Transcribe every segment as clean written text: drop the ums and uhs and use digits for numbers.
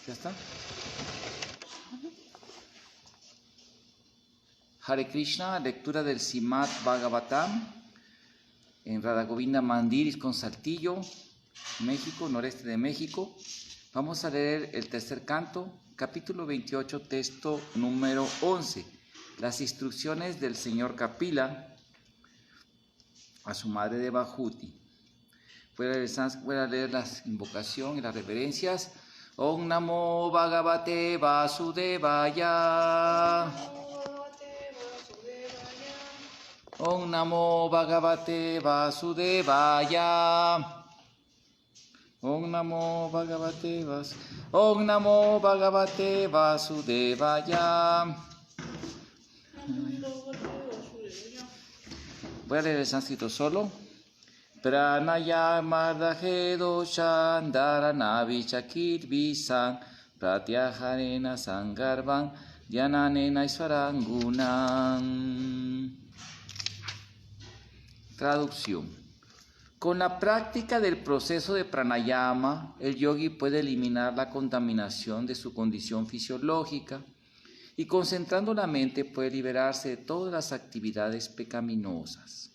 ¿Ya está? Hare Krishna, lectura del Srimad Bhagavatam en Radha Govinda Mandir con Saltillo, México, noreste de México. Vamos a leer el tercer canto, capítulo 28, texto número 11. Las instrucciones del señor Kapila a su madre de Bhajuti. Voy a leer la invocación y las reverencias. Om Namo Bhagavate Vasudevaya. Om Namo Bhagavate Vasudevaya. Om Namo Bhagavate Vasudevaya. Om Namo Bhagavate Vasudevaya. Voy a leer el sánscrito solo. Pranayama dahedo shandara vichakir visan pratyaharena sangarvan dhyananena isvarangunam. Traducción. Con la práctica del proceso de pranayama, el yogi puede eliminar la contaminación de su condición fisiológica y concentrando la mente puede liberarse de todas las actividades pecaminosas.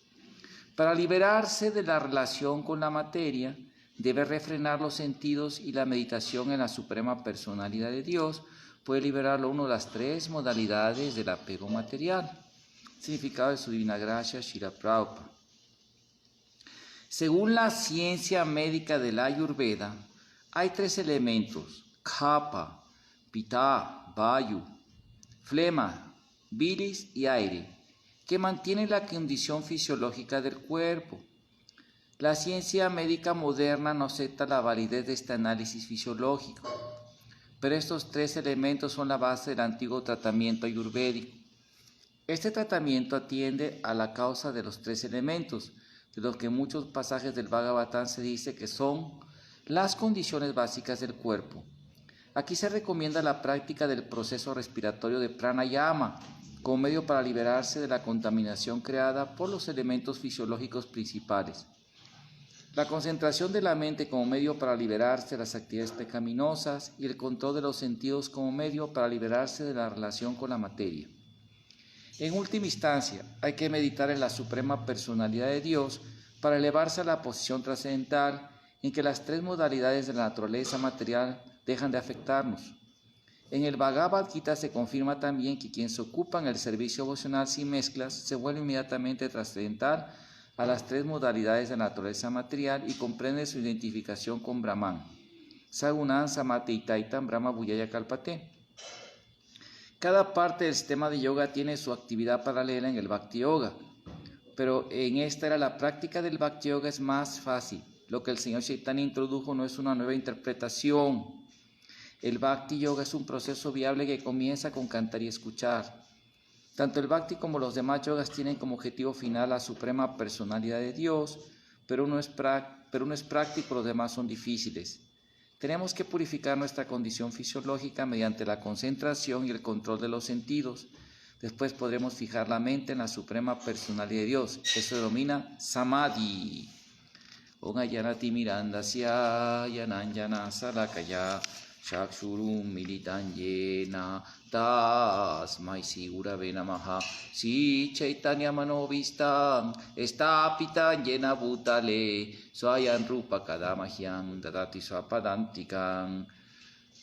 Para liberarse de la relación con la materia, debe refrenar los sentidos y la meditación en la suprema personalidad de Dios puede liberarlo uno de las tres modalidades del apego material. Significado de su divina gracia, Srila Prabhupada. Según la ciencia médica de la Ayurveda, hay tres elementos: kapha, pitta, vayu, flema, bilis y aire, que mantienen la condición fisiológica del cuerpo. La ciencia médica moderna no acepta la validez de este análisis fisiológico, pero estos tres elementos son la base del antiguo tratamiento ayurvédico. Este tratamiento atiende a la causa de los tres elementos, de los que en muchos pasajes del Bhagavatam se dice que son las condiciones básicas del cuerpo. Aquí se recomienda la práctica del proceso respiratorio de pranayama como medio para liberarse de la contaminación creada por los elementos fisiológicos principales. La concentración de la mente como medio para liberarse de las actividades pecaminosas y el control de los sentidos como medio para liberarse de la relación con la materia. En última instancia, hay que meditar en la suprema personalidad de Dios para elevarse a la posición trascendental en que las tres modalidades de la naturaleza material dejan de afectarnos. En el Bhagavad Gita se confirma también que quien se ocupa en el servicio devocional sin mezclas se vuelve inmediatamente trascendental a las tres modalidades de la naturaleza material y comprende su identificación con Brahman. Sagunan Samate Itaitam Brahma Bhuyaya Kalpate. Cada parte del sistema de yoga tiene su actividad paralela en el Bhakti Yoga, pero en esta era la práctica del Bhakti Yoga es más fácil. Lo que el señor Chaitanya introdujo no es una nueva interpretación. El Bhakti Yoga es un proceso viable que comienza con cantar y escuchar. Tanto el Bhakti como los demás yogas tienen como objetivo final la suprema personalidad de Dios, pero uno es práctico, los demás son difíciles. Tenemos que purificar nuestra condición fisiológica mediante la concentración y el control de los sentidos. Después podremos fijar la mente en la suprema personalidad de Dios. Eso se denomina Samadhi. Om Ayanati Mirandasya Yananjana Salakaya Shakshurum Militan Yena Tasmai Sigurave Namaha Si Chaitanya Manovistam Estapitan Yena Bhutale Swayan Rupa Kadamahyam Dadati Swapadantikam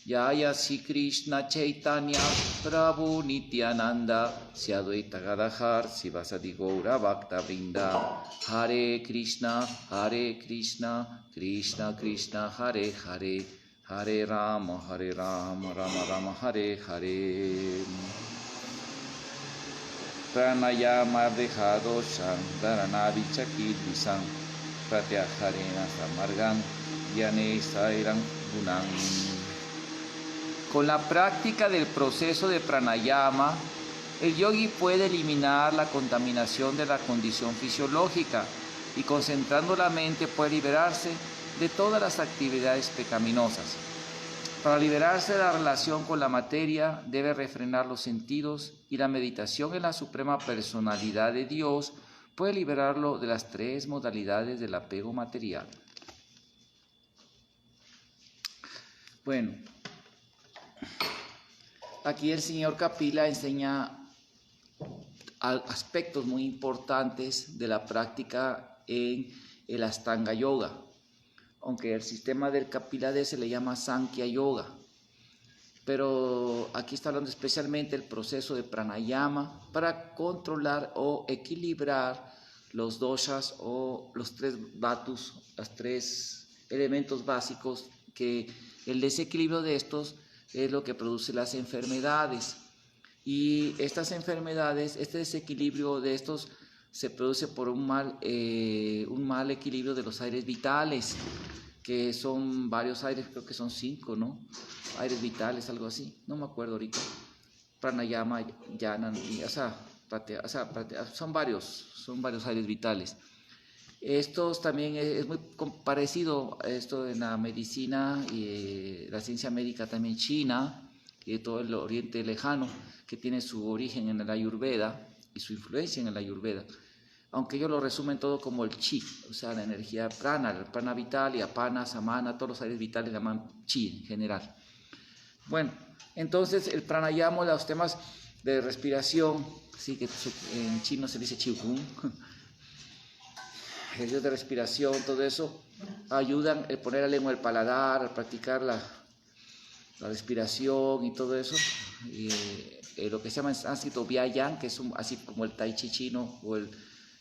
Yaya Si Krishna Chaitanya Prabhu Nityananda Si Advaita Gadadhar Sivasadi Gaura Bhakta Vrinda Hare Krishna Krishna Krishna Hare Hare Hare Rama Rama Rama Hare Hare. Pranayama dejado Shandarana Vichakir Visan Pratyaharena Samargan Yane Sairan Gunam. Con la práctica del proceso de pranayama, el yogi puede eliminar la contaminación de la condición fisiológica y concentrando la mente puede liberarse de todas las actividades pecaminosas. Para liberarse de la relación con la materia, debe refrenar los sentidos y la meditación en la suprema personalidad de Dios puede liberarlo de las tres modalidades del apego material. Bueno, Aquí el señor Kapila enseña aspectos muy importantes de la práctica en el Ashtanga Yoga, aunque el sistema del Kapila se le llama Sankhya Yoga. Pero aquí está hablando especialmente del proceso de pranayama para controlar o equilibrar los doshas o los tres dhatus, los tres elementos básicos, que el desequilibrio de estos es lo que produce las enfermedades. Y estas enfermedades, este desequilibrio de estos se produce por un mal equilibrio de los aires vitales, que son varios aires, creo que son 5, ¿no? Aires vitales, algo así, no me acuerdo ahorita. Pranayama, Jnana, son varios aires vitales. Estos también es muy parecido a esto en la medicina y la ciencia médica también china y de todo el oriente lejano, que tiene su origen en el Ayurveda y su influencia en el Ayurveda. Aunque ellos lo resumen todo como el chi, o sea, la energía prana, el prana vital y apana, samana, todos los aires vitales llaman chi en general. Bueno, entonces el pranayama, los temas de respiración, sí, que en chino se dice qigong, ejercicios de respiración, todo eso, ayudan a poner la lengua al paladar, a practicar la respiración y todo eso. Lo que se llama en sánscrito vyayam, que es así como el tai chi chino o el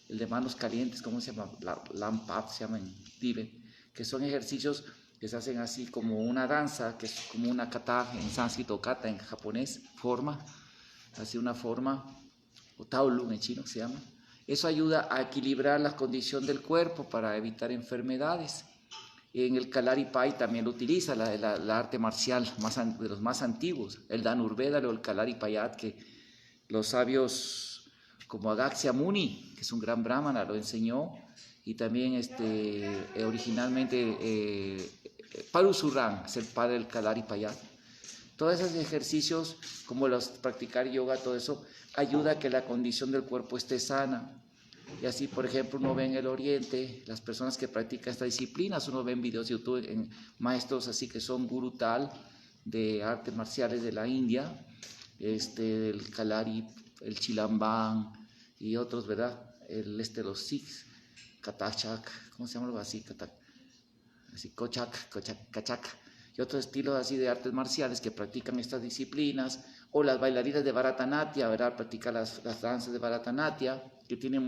de manos calientes, ¿cómo se llama? Lampap se llama en Tíbet, que son ejercicios que se hacen así como una danza, que es como una kata en sánscrito, kata en japonés, forma, así una forma, o taolun en chino se llama. Eso ayuda a equilibrar la condición del cuerpo para evitar enfermedades. En el Kalaripai también lo utiliza, la arte marcial de los más antiguos, el Dhanurveda o el Kalaripayat, que los sabios como Agastya Muni, que es un gran brahmana, lo enseñó, y también originalmente Parasuran es el padre del Kalaripayat. Todos esos ejercicios, como los practicar yoga, todo eso, ayuda a que la condición del cuerpo esté sana. Y así, por ejemplo, uno ve en el Oriente, las personas que practican estas disciplinas, uno ve en videos de YouTube, en maestros así que son guru tal, de artes marciales de la India, el Kalari, el Chilamban y otros, ¿verdad? Los Sikhs, Katachak, ¿cómo se llama algo así? Así, Kachak, y otros estilos así de artes marciales que practican estas disciplinas, o las bailarinas de Bharatanatyam, ¿verdad? Practican las danzas de Bharatanatyam, que tienen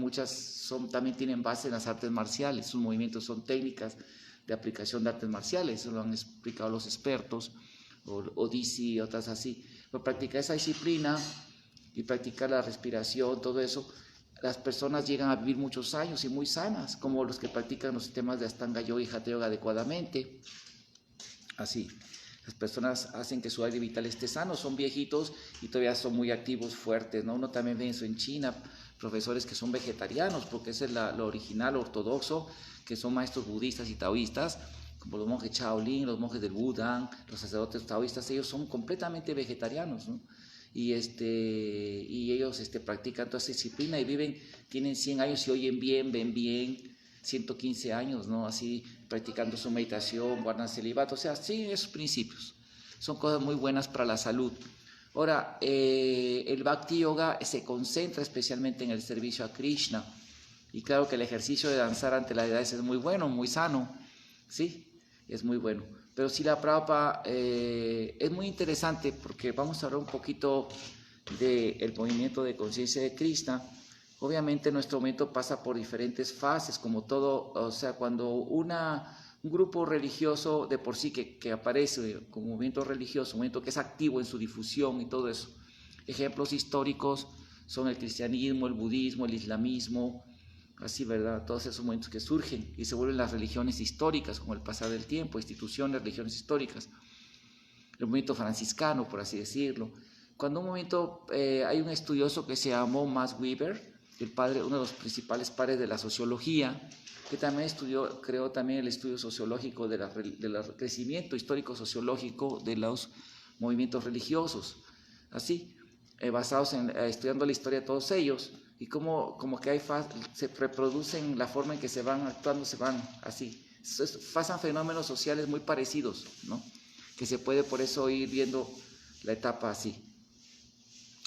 también tienen base en las artes marciales. Sus movimientos son técnicas de aplicación de artes marciales, eso lo han explicado los expertos, o Odissi y otras así. Pero practicar esa disciplina y practicar la respiración, todo eso, las personas llegan a vivir muchos años y muy sanas, como los que practican los sistemas de Ashtanga Yoga y Hatha Yoga adecuadamente. Así, las personas hacen que su aire vital esté sano, son viejitos y todavía son muy activos, fuertes, ¿no? Uno también ve eso en China, profesores que son vegetarianos, porque ese es lo original, ortodoxo, que son maestros budistas y taoístas, como los monjes Shaolin, los monjes del Buda, los sacerdotes taoístas, ellos son completamente vegetarianos, ¿no? Y ellos practican toda esa disciplina y tienen 100 años y oyen bien, ven bien, 115 años, ¿no? Así, practicando su meditación, guardan celibato, o sea, sí, esos principios son cosas muy buenas para la salud. Ahora, el Bhakti Yoga se concentra especialmente en el servicio a Krishna, y claro que el ejercicio de danzar ante las deidades es muy bueno, muy sano, ¿sí? Es muy bueno. Pero Srila Prabhupada es muy interesante, porque vamos a hablar un poquito del movimiento de conciencia de Krishna. Obviamente nuestro movimiento pasa por diferentes fases, como todo, o sea, cuando un grupo religioso de por sí que aparece como movimiento religioso, un movimiento que es activo en su difusión y todo eso. Ejemplos históricos son el cristianismo, el budismo, el islamismo, así, ¿verdad? Todos esos movimientos que surgen y se vuelven las religiones históricas con el pasar del tiempo, instituciones, religiones históricas. El movimiento franciscano, por así decirlo. Cuando un momento, hay un estudioso que se llamó Max Weber, uno de los principales padres de la sociología, que también creó también el estudio sociológico del crecimiento histórico sociológico de los movimientos religiosos, así, basados en estudiando la historia de todos ellos, y como que se reproducen la forma en que se van actuando, se van así, pasan fenómenos sociales muy parecidos, ¿no? Que se puede por eso ir viendo la etapa así.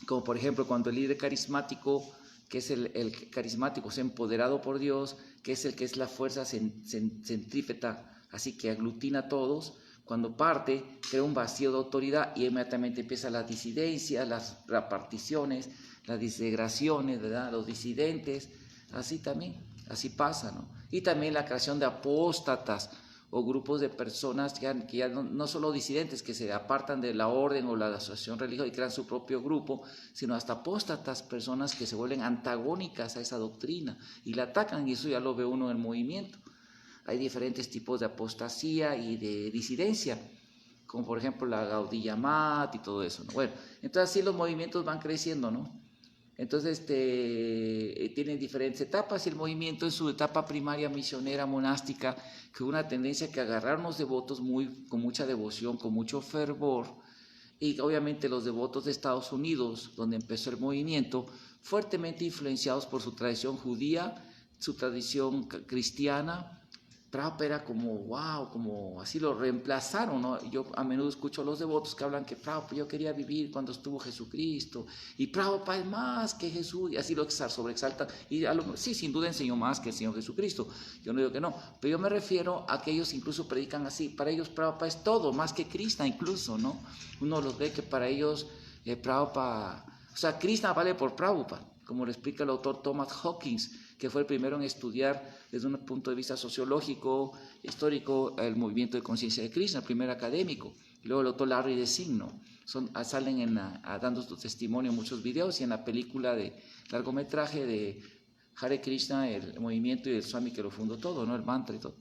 Como por ejemplo cuando el líder carismático, que es el carismático, es empoderado por Dios, que es la fuerza centrípeta, así que aglutina a todos, cuando parte crea un vacío de autoridad y inmediatamente empieza la disidencia, las reparticiones, las disintegraciones, ¿verdad? Los disidentes, así también, así pasa, ¿no? Y también la creación de apóstatas o grupos de personas que ya no solo disidentes, que se apartan de la orden o la asociación religiosa y crean su propio grupo, sino hasta apóstatas, personas que se vuelven antagónicas a esa doctrina y la atacan, y eso ya lo ve uno en el movimiento. Hay diferentes tipos de apostasía y de disidencia, como por ejemplo la Gaudiyamat y todo eso, ¿no? Bueno, entonces así los movimientos van creciendo, ¿no? Entonces tienen diferentes etapas, y el movimiento en su etapa primaria misionera monástica, que hubo una tendencia que agarraron los devotos con mucha devoción, con mucho fervor, y obviamente los devotos de Estados Unidos, donde empezó el movimiento, fuertemente influenciados por su tradición judía, su tradición cristiana. Prabhupada era como, wow, como así lo reemplazaron, ¿no? Yo a menudo escucho a los devotos que hablan que Prabhupada, yo quería vivir cuando estuvo Jesucristo, y Prabhupada es más que Jesús, y así lo sobreexaltan, y sí, sin duda enseñó más que el Señor Jesucristo, yo no digo que no, pero yo me refiero a que ellos incluso predican así, para ellos Prabhupada es todo, más que Krishna incluso, ¿no? Uno los ve que para ellos Prabhupada, o sea, Krishna vale por Prabhupada, como lo explica el autor Thomas Hawkins, que fue el primero en estudiar desde un punto de vista sociológico, histórico, el movimiento de conciencia de Krishna, el primer académico. Y luego el autor Larry DeSing, ¿no? Salen dando su testimonio en muchos videos, y en la película de largometraje de Hare Krishna, el movimiento, y el Swami que lo fundó todo, ¿no? El mantra y todo.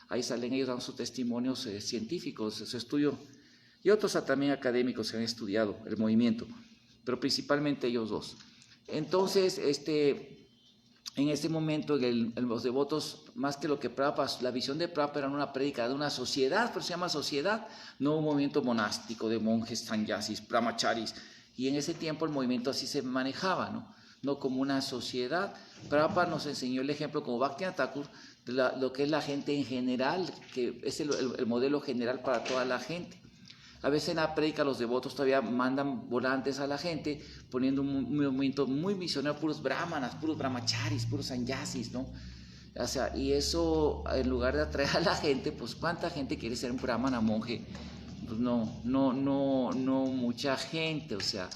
Ahí salen ellos dando sus testimonios científicos, su estudio, y otros también académicos que han estudiado el movimiento, pero principalmente ellos dos. Entonces, en ese momento los devotos, más que lo que Prabhupada, la visión de Prabhupada era una prédica de una sociedad, pero se llama sociedad, no un movimiento monástico de monjes, sannyasis, brahmacharis, y en ese tiempo el movimiento así se manejaba, no como una sociedad. Prabhupada nos enseñó el ejemplo como Bhaktivinoda Thakur, de lo que es la gente en general, que es el modelo general para toda la gente. A veces en la prédica los devotos todavía mandan volantes a la gente, poniendo un movimiento muy misionero, puros brahmanas, puros brahmacharis, puros sannyasis, ¿no? O sea, y eso, en lugar de atraer a la gente, pues ¿cuánta gente quiere ser un brahmana monje? Pues no mucha gente, o sea,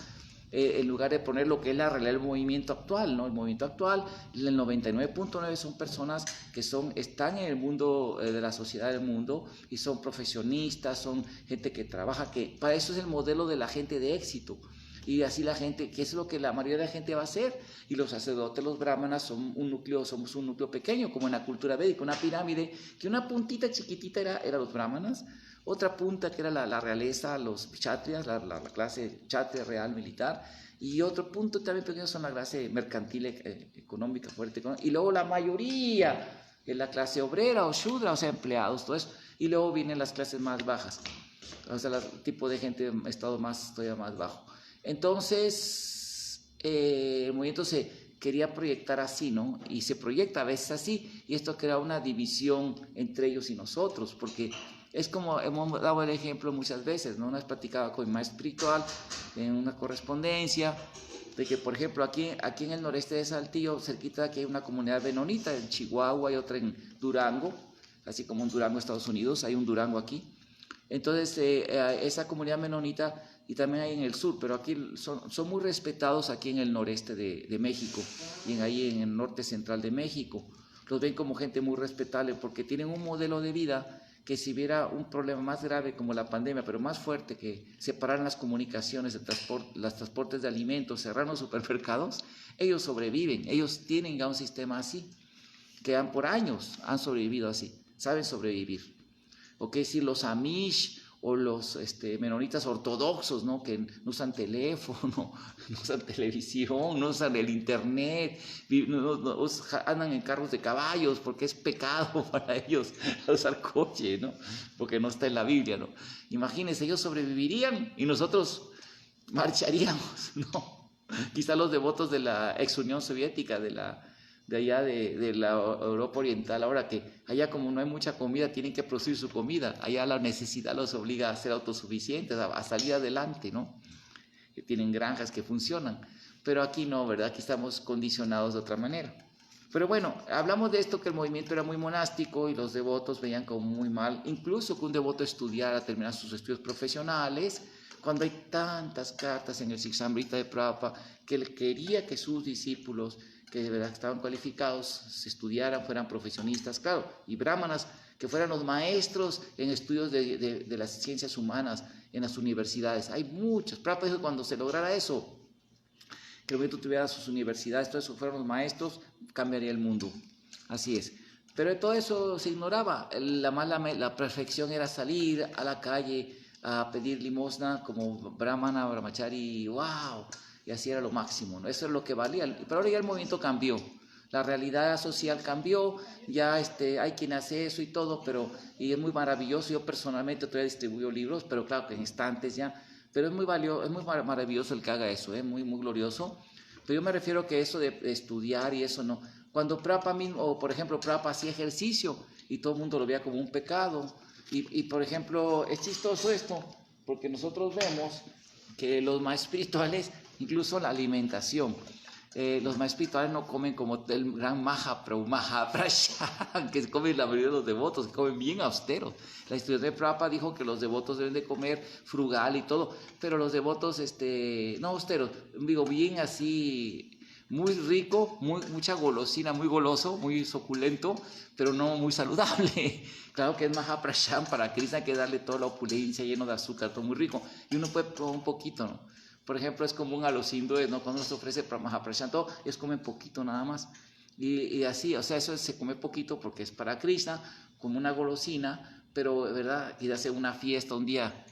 en lugar de poner lo que es la realidad del movimiento actual, ¿no? El movimiento actual, el 99.9 son personas que están en el mundo de la sociedad del mundo, y son profesionistas, son gente que trabaja, que para eso es el modelo de la gente de éxito. Y así la gente, que es lo que la mayoría de la gente va a hacer. Y los sacerdotes, los brahmanas, somos un núcleo pequeño, como en la cultura védica, una pirámide, que una puntita chiquitita era los brahmanas, otra punta que era la realeza, los kshatriyas, la clase kshatriya real militar, y otro punto también pequeño son la clase mercantil, económica, fuerte, y luego la mayoría es la clase obrera o shudra, o sea, empleados, todo eso, y luego vienen las clases más bajas, o sea, el tipo de gente de estado todavía más bajo. Entonces, el movimiento se quería proyectar así, ¿no? Y se proyecta a veces así, y esto crea una división entre ellos y nosotros, porque es como hemos dado el ejemplo muchas veces, ¿no? Una vez platicaba con mi maestro espiritual en una correspondencia, de que, por ejemplo, aquí en el noreste de Saltillo, cerquita de aquí hay una comunidad menonita, en Chihuahua, hay otra en Durango, así como en Durango, Estados Unidos, hay un Durango aquí. Entonces, esa comunidad menonita, y también hay en el sur, pero aquí son muy respetados aquí en el noreste de México, y ahí en el norte central de México. Los ven como gente muy respetable, porque tienen un modelo de vida que, si hubiera un problema más grave como la pandemia, pero más fuerte, que separaran las comunicaciones, los transportes de alimentos, cerraran los supermercados, ellos sobreviven, ellos tienen ya un sistema así, que por años han sobrevivido así, saben sobrevivir. O qué decir los Amish o los menonitas ortodoxos, ¿no? Que no usan teléfono, no usan televisión, no usan el internet, andan en carros de caballos porque es pecado para ellos usar coche, ¿no? Porque no está en la Biblia, ¿no? Imagínense, ellos sobrevivirían y nosotros marcharíamos, ¿no? Quizá los devotos de la ex Unión Soviética, de de allá de la Europa Oriental. Ahora que allá como no hay mucha comida, tienen que producir su comida. Allá la necesidad los obliga a ser autosuficientes, a salir adelante, ¿no? Que tienen granjas que funcionan. Pero aquí no, ¿verdad? Aquí estamos condicionados de otra manera. Pero bueno, hablamos de esto, que el movimiento era muy monástico y los devotos veían como muy mal, incluso que un devoto estudiara, terminara sus estudios profesionales, cuando hay tantas cartas en el Siksamrita de Prabhupada, que él quería que sus discípulos, que de verdad estaban cualificados, se estudiaran, fueran profesionistas, claro, y brahmanas, que fueran los maestros en estudios de las ciencias humanas en las universidades. Hay muchos. Prabhupada dijo que cuando se lograra eso, que el movimiento tuviera sus universidades, todo eso fueran los maestros, cambiaría el mundo. Así es. Pero de todo eso se ignoraba. La perfección era salir a la calle a pedir limosna como brahmana, brahmachari, wow, y así era lo máximo, ¿no? Eso es lo que valía. Pero ahora ya el movimiento cambió. La realidad social cambió, ya hay quien hace eso y todo, y es muy maravilloso. Yo personalmente todavía distribuyo libros, pero claro que en estantes ya. Pero es muy maravilloso el que haga eso, muy, muy glorioso. Pero yo me refiero que eso de estudiar y eso no. Cuando Prabhupada mismo, o por ejemplo, Prabhupada hacía ejercicio y todo el mundo lo veía como un pecado. Y por ejemplo, es chistoso esto, porque nosotros vemos que los más espirituales, incluso la alimentación, los más espirituales no comen como el gran Mahaprasad, que comen la mayoría de los devotos, que comen bien austeros. La historia de Prabhupada dijo que los devotos deben de comer frugal y todo, pero los devotos, no austeros, digo, bien así, muy rico, mucha golosina, muy goloso, muy suculento, pero no muy saludable. Claro que es Mahaprasad para Krishna, que darle toda la opulencia, lleno de azúcar, todo muy rico. Y uno puede probar un poquito, ¿no? Por ejemplo, es común a los hindúes, ¿no? Cuando se ofrece Mahaprasad, todo, ellos comen poquito nada más. Y así, o sea, eso se come poquito porque es para Krishna, como una golosina, pero, ¿verdad? Y hace una fiesta un día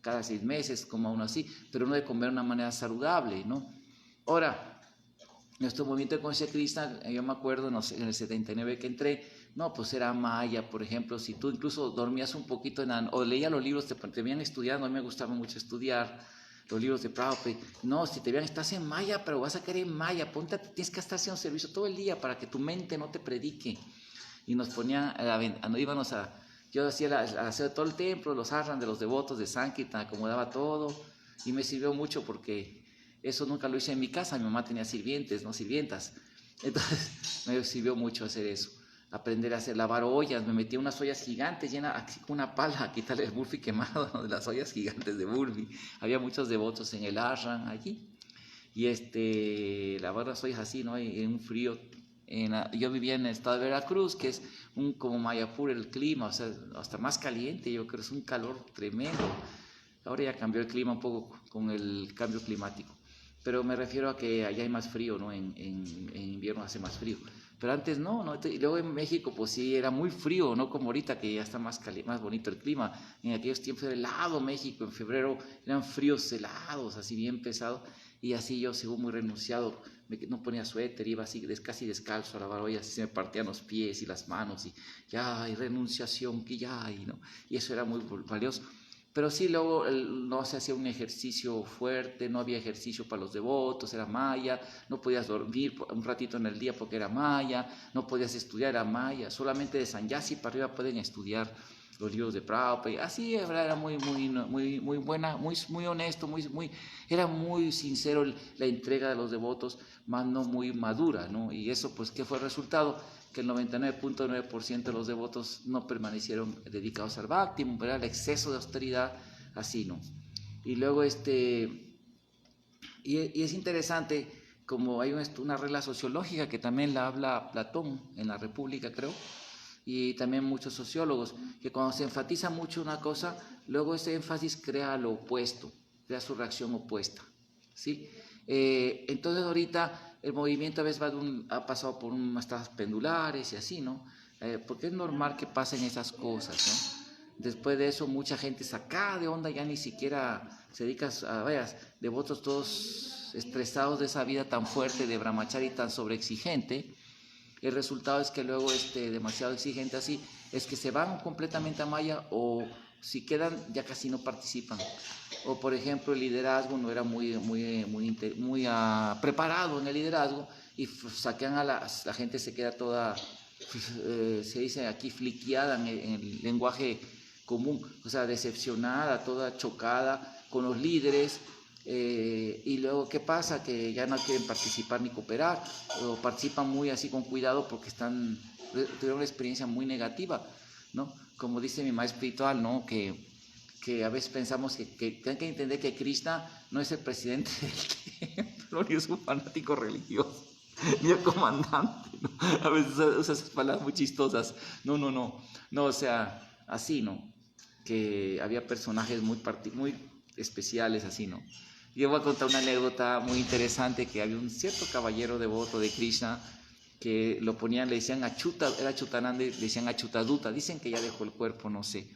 cada 6 meses, como uno así, pero no de comer de una manera saludable, ¿no? Ahora, nuestro movimiento de conciencia Krishna, yo me acuerdo, no sé, en el 79 que entré, no, pues era maya, por ejemplo, si tú incluso dormías un poquito o leías los libros, te veían estudiando, a mí me gustaba mucho estudiar los libros de Prabhupada, no, si te vean, estás en maya, pero vas a querer en maya, ponte, tienes que estar haciendo servicio todo el día para que tu mente no te predique. Y nos ponían, íbamos yo hacía hacer todo el templo, los arran de los devotos de Sankirtan, acomodaba todo, y me sirvió mucho porque eso nunca lo hice en mi casa, mi mamá tenía sirvientes, no sirvientas, entonces me sirvió mucho hacer eso. Aprender a lavar ollas, me metía unas ollas gigantes llenas, así con una pala, a quitarle el burfi quemado, ¿no? De las ollas gigantes de burfi. Había muchos devotos en el Ashram allí, y lavar las ollas así, ¿no? En un frío. Yo vivía en el estado de Veracruz, que es como Mayapur el clima, o sea, hasta más caliente, yo creo, es un calor tremendo. Ahora ya cambió el clima un poco con el cambio climático, pero me refiero a que allá hay más frío, ¿no? En invierno hace más frío. Pero antes no. Y luego en México pues sí era muy frío, no como ahorita que ya está más bonito el clima. En aquellos tiempos era helado México, en febrero eran fríos helados, así bien pesados, y así yo, según muy renunciado, no ponía suéter, iba así casi descalzo a lavar ollas, así se me partían los pies y las manos, y ya, y renunciación, que ya, ¿no? Y eso era muy valioso. Pero sí, luego no se hacía un ejercicio fuerte, no había ejercicio para los devotos, era maya, no podías dormir un ratito en el día porque era maya, no podías estudiar, era maya, solamente de Sanyasi para arriba pueden estudiar los libros de Prabhupada. Así, era muy buena, muy honesto, era muy sincero la entrega de los devotos, más no muy madura, ¿no? Y eso, pues, ¿qué fue el resultado? Que el 99.9% de los devotos no permanecieron dedicados al Bhakti, ¿verdad? El exceso de austeridad, así, ¿no? Y luego, y es interesante, como hay una regla sociológica que también la habla Platón en la República, creo, y también muchos sociólogos, que cuando se enfatiza mucho una cosa, luego ese énfasis crea lo opuesto, crea su reacción opuesta, ¿sí? Entonces ahorita el movimiento a veces ha pasado por unas estados pendulares y así, ¿no? Porque es normal que pasen esas cosas, ¿no? Después de eso mucha gente sacada de onda, ya ni siquiera se dedica devotos todos estresados de esa vida tan fuerte de brahmachari, tan sobreexigente. El resultado es que luego demasiado exigente así, es que se van completamente a maya, o si quedan ya casi no participan. O por ejemplo el liderazgo no era muy preparado en el liderazgo, y saquean la gente se queda toda, se dice aquí, fliqueada en el lenguaje común, o sea, decepcionada, toda chocada con los líderes. Y luego, ¿qué pasa? Que ya no quieren participar ni cooperar, o participan muy así con cuidado porque tuvieron una experiencia muy negativa, ¿no? Como dice mi maestro espiritual, ¿no? Que a veces pensamos que tienen que entender que Krishna no es el presidente del templo, ni es un fanático religioso, ni el comandante, ¿no? A veces usa esas palabras muy chistosas. No, o sea, así, ¿no? Que había personajes muy especiales, así, ¿no? Yo voy a contar una anécdota muy interesante, que había un cierto caballero devoto de Krishna que lo ponían, le decían Achuta, era Chutananda, le decían Achutaduta, dicen que ya dejó el cuerpo, no sé.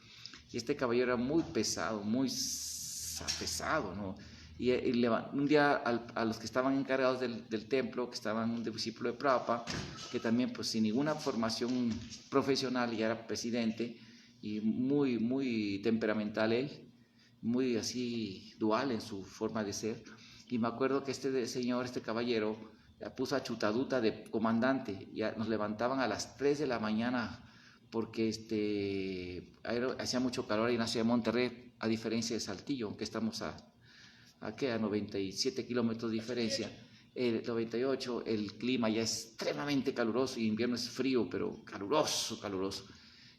Y este caballero era muy pesado, muy pesado, ¿no? Y un día a los que estaban encargados del templo, que estaban un discípulo de Prabhupada, que también pues sin ninguna formación profesional ya era presidente, y muy temperamental él, muy así dual en su forma de ser. Y me acuerdo que este caballero, puso a Chutaduta de comandante, y nos levantaban a las 3 de la mañana porque hacía mucho calor ahí en la ciudad de Monterrey, a diferencia de Saltillo, aunque estamos a 97 kilómetros de diferencia. El 98, el clima ya es extremadamente caluroso, y invierno es frío, pero caluroso.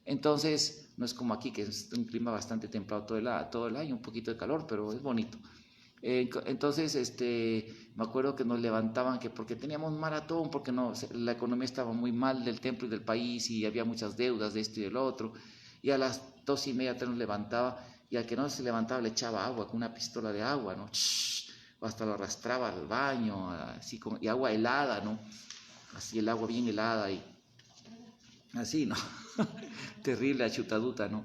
Entonces, no es como aquí, que es un clima bastante templado todo el año, un poquito de calor, pero es bonito. Entonces, me acuerdo que nos levantaban que porque teníamos un maratón, porque la economía estaba muy mal del templo y del país, y había muchas deudas de esto y del otro, y a las 2:30 nos levantaba, y al que no se levantaba le echaba agua con una pistola de agua, ¿no? O hasta lo arrastraba al baño, así y agua helada, ¿no? Así el agua bien helada, y así, ¿no? Terrible achutaduta, ¿no?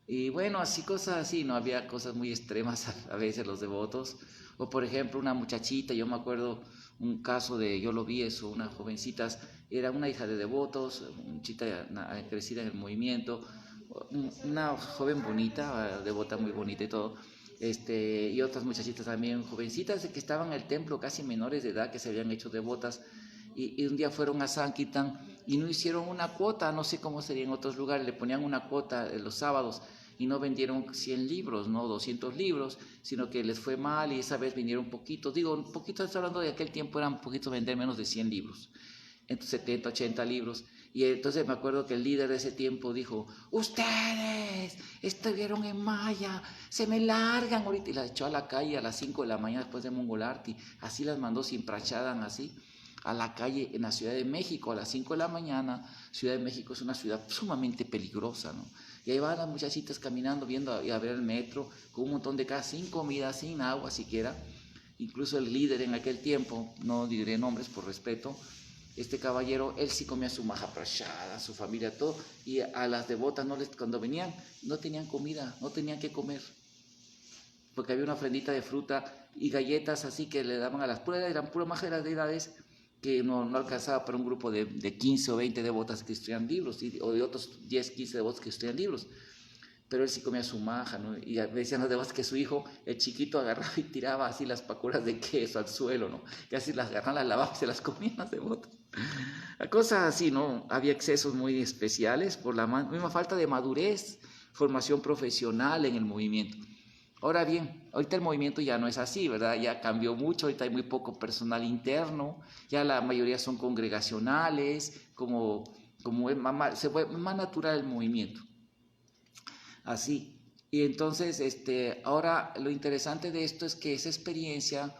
Y bueno, así cosas así, ¿no? Había cosas muy extremas a veces los devotos. O por ejemplo, una muchachita, yo me acuerdo un caso yo lo vi eso, unas jovencitas, era una hija de devotos, una muchita crecida en el movimiento, una joven bonita, devota muy bonita y todo. Y otras muchachitas también, jovencitas que estaban en el templo, casi menores de edad, que se habían hecho devotas, y un día fueron a Sankirtan y no hicieron una cuota, no sé cómo sería en otros lugares, le ponían una cuota los sábados, y no vendieron 100 libros, no 200 libros, sino que les fue mal, y esa vez vinieron poquitos, un poquito, estoy hablando de aquel tiempo, eran un poquito vender menos de 100 libros, entonces 70, 80 libros, y entonces me acuerdo que el líder de ese tiempo dijo: ustedes estuvieron en Maya, se me largan ahorita, y las echó a la calle a las 5 de la mañana después de Mongolarti, así las mandó sin prachadan, así a la calle en la Ciudad de México a las 5 de la mañana. Ciudad de México es una ciudad sumamente peligrosa, ¿no? Y ahí van las muchachitas caminando, viendo a ver el metro, con un montón de casas, sin comida, sin agua siquiera. Incluso el líder en aquel tiempo, no diré nombres por respeto, este caballero, él sí comía su mahaprasada, su familia, todo, y a las devotas cuando venían no tenían comida, no tenían que comer, porque había una ofrendita de fruta y galletas así que le daban a las pruebas, eran puras majeras de edades, que no alcanzaba para un grupo de 15 o 20 devotas que estudian libros, o de otros 10, 15 devotos que estudian libros. Pero él sí comía su maja, ¿no? Y decían los devotos que su hijo, el chiquito, agarraba y tiraba así las pacuras de queso al suelo, ¿no? Que así las agarraban, las lavaban y se las comían las devotas. Cosas así, ¿no? Había excesos muy especiales por la misma falta de madurez, formación profesional en el movimiento. Ahora bien, ahorita el movimiento ya no es así, ¿verdad? Ya cambió mucho, ahorita hay muy poco personal interno, ya la mayoría son congregacionales, se vuelve más natural el movimiento. Así. Y entonces, ahora lo interesante de esto es que esa experiencia,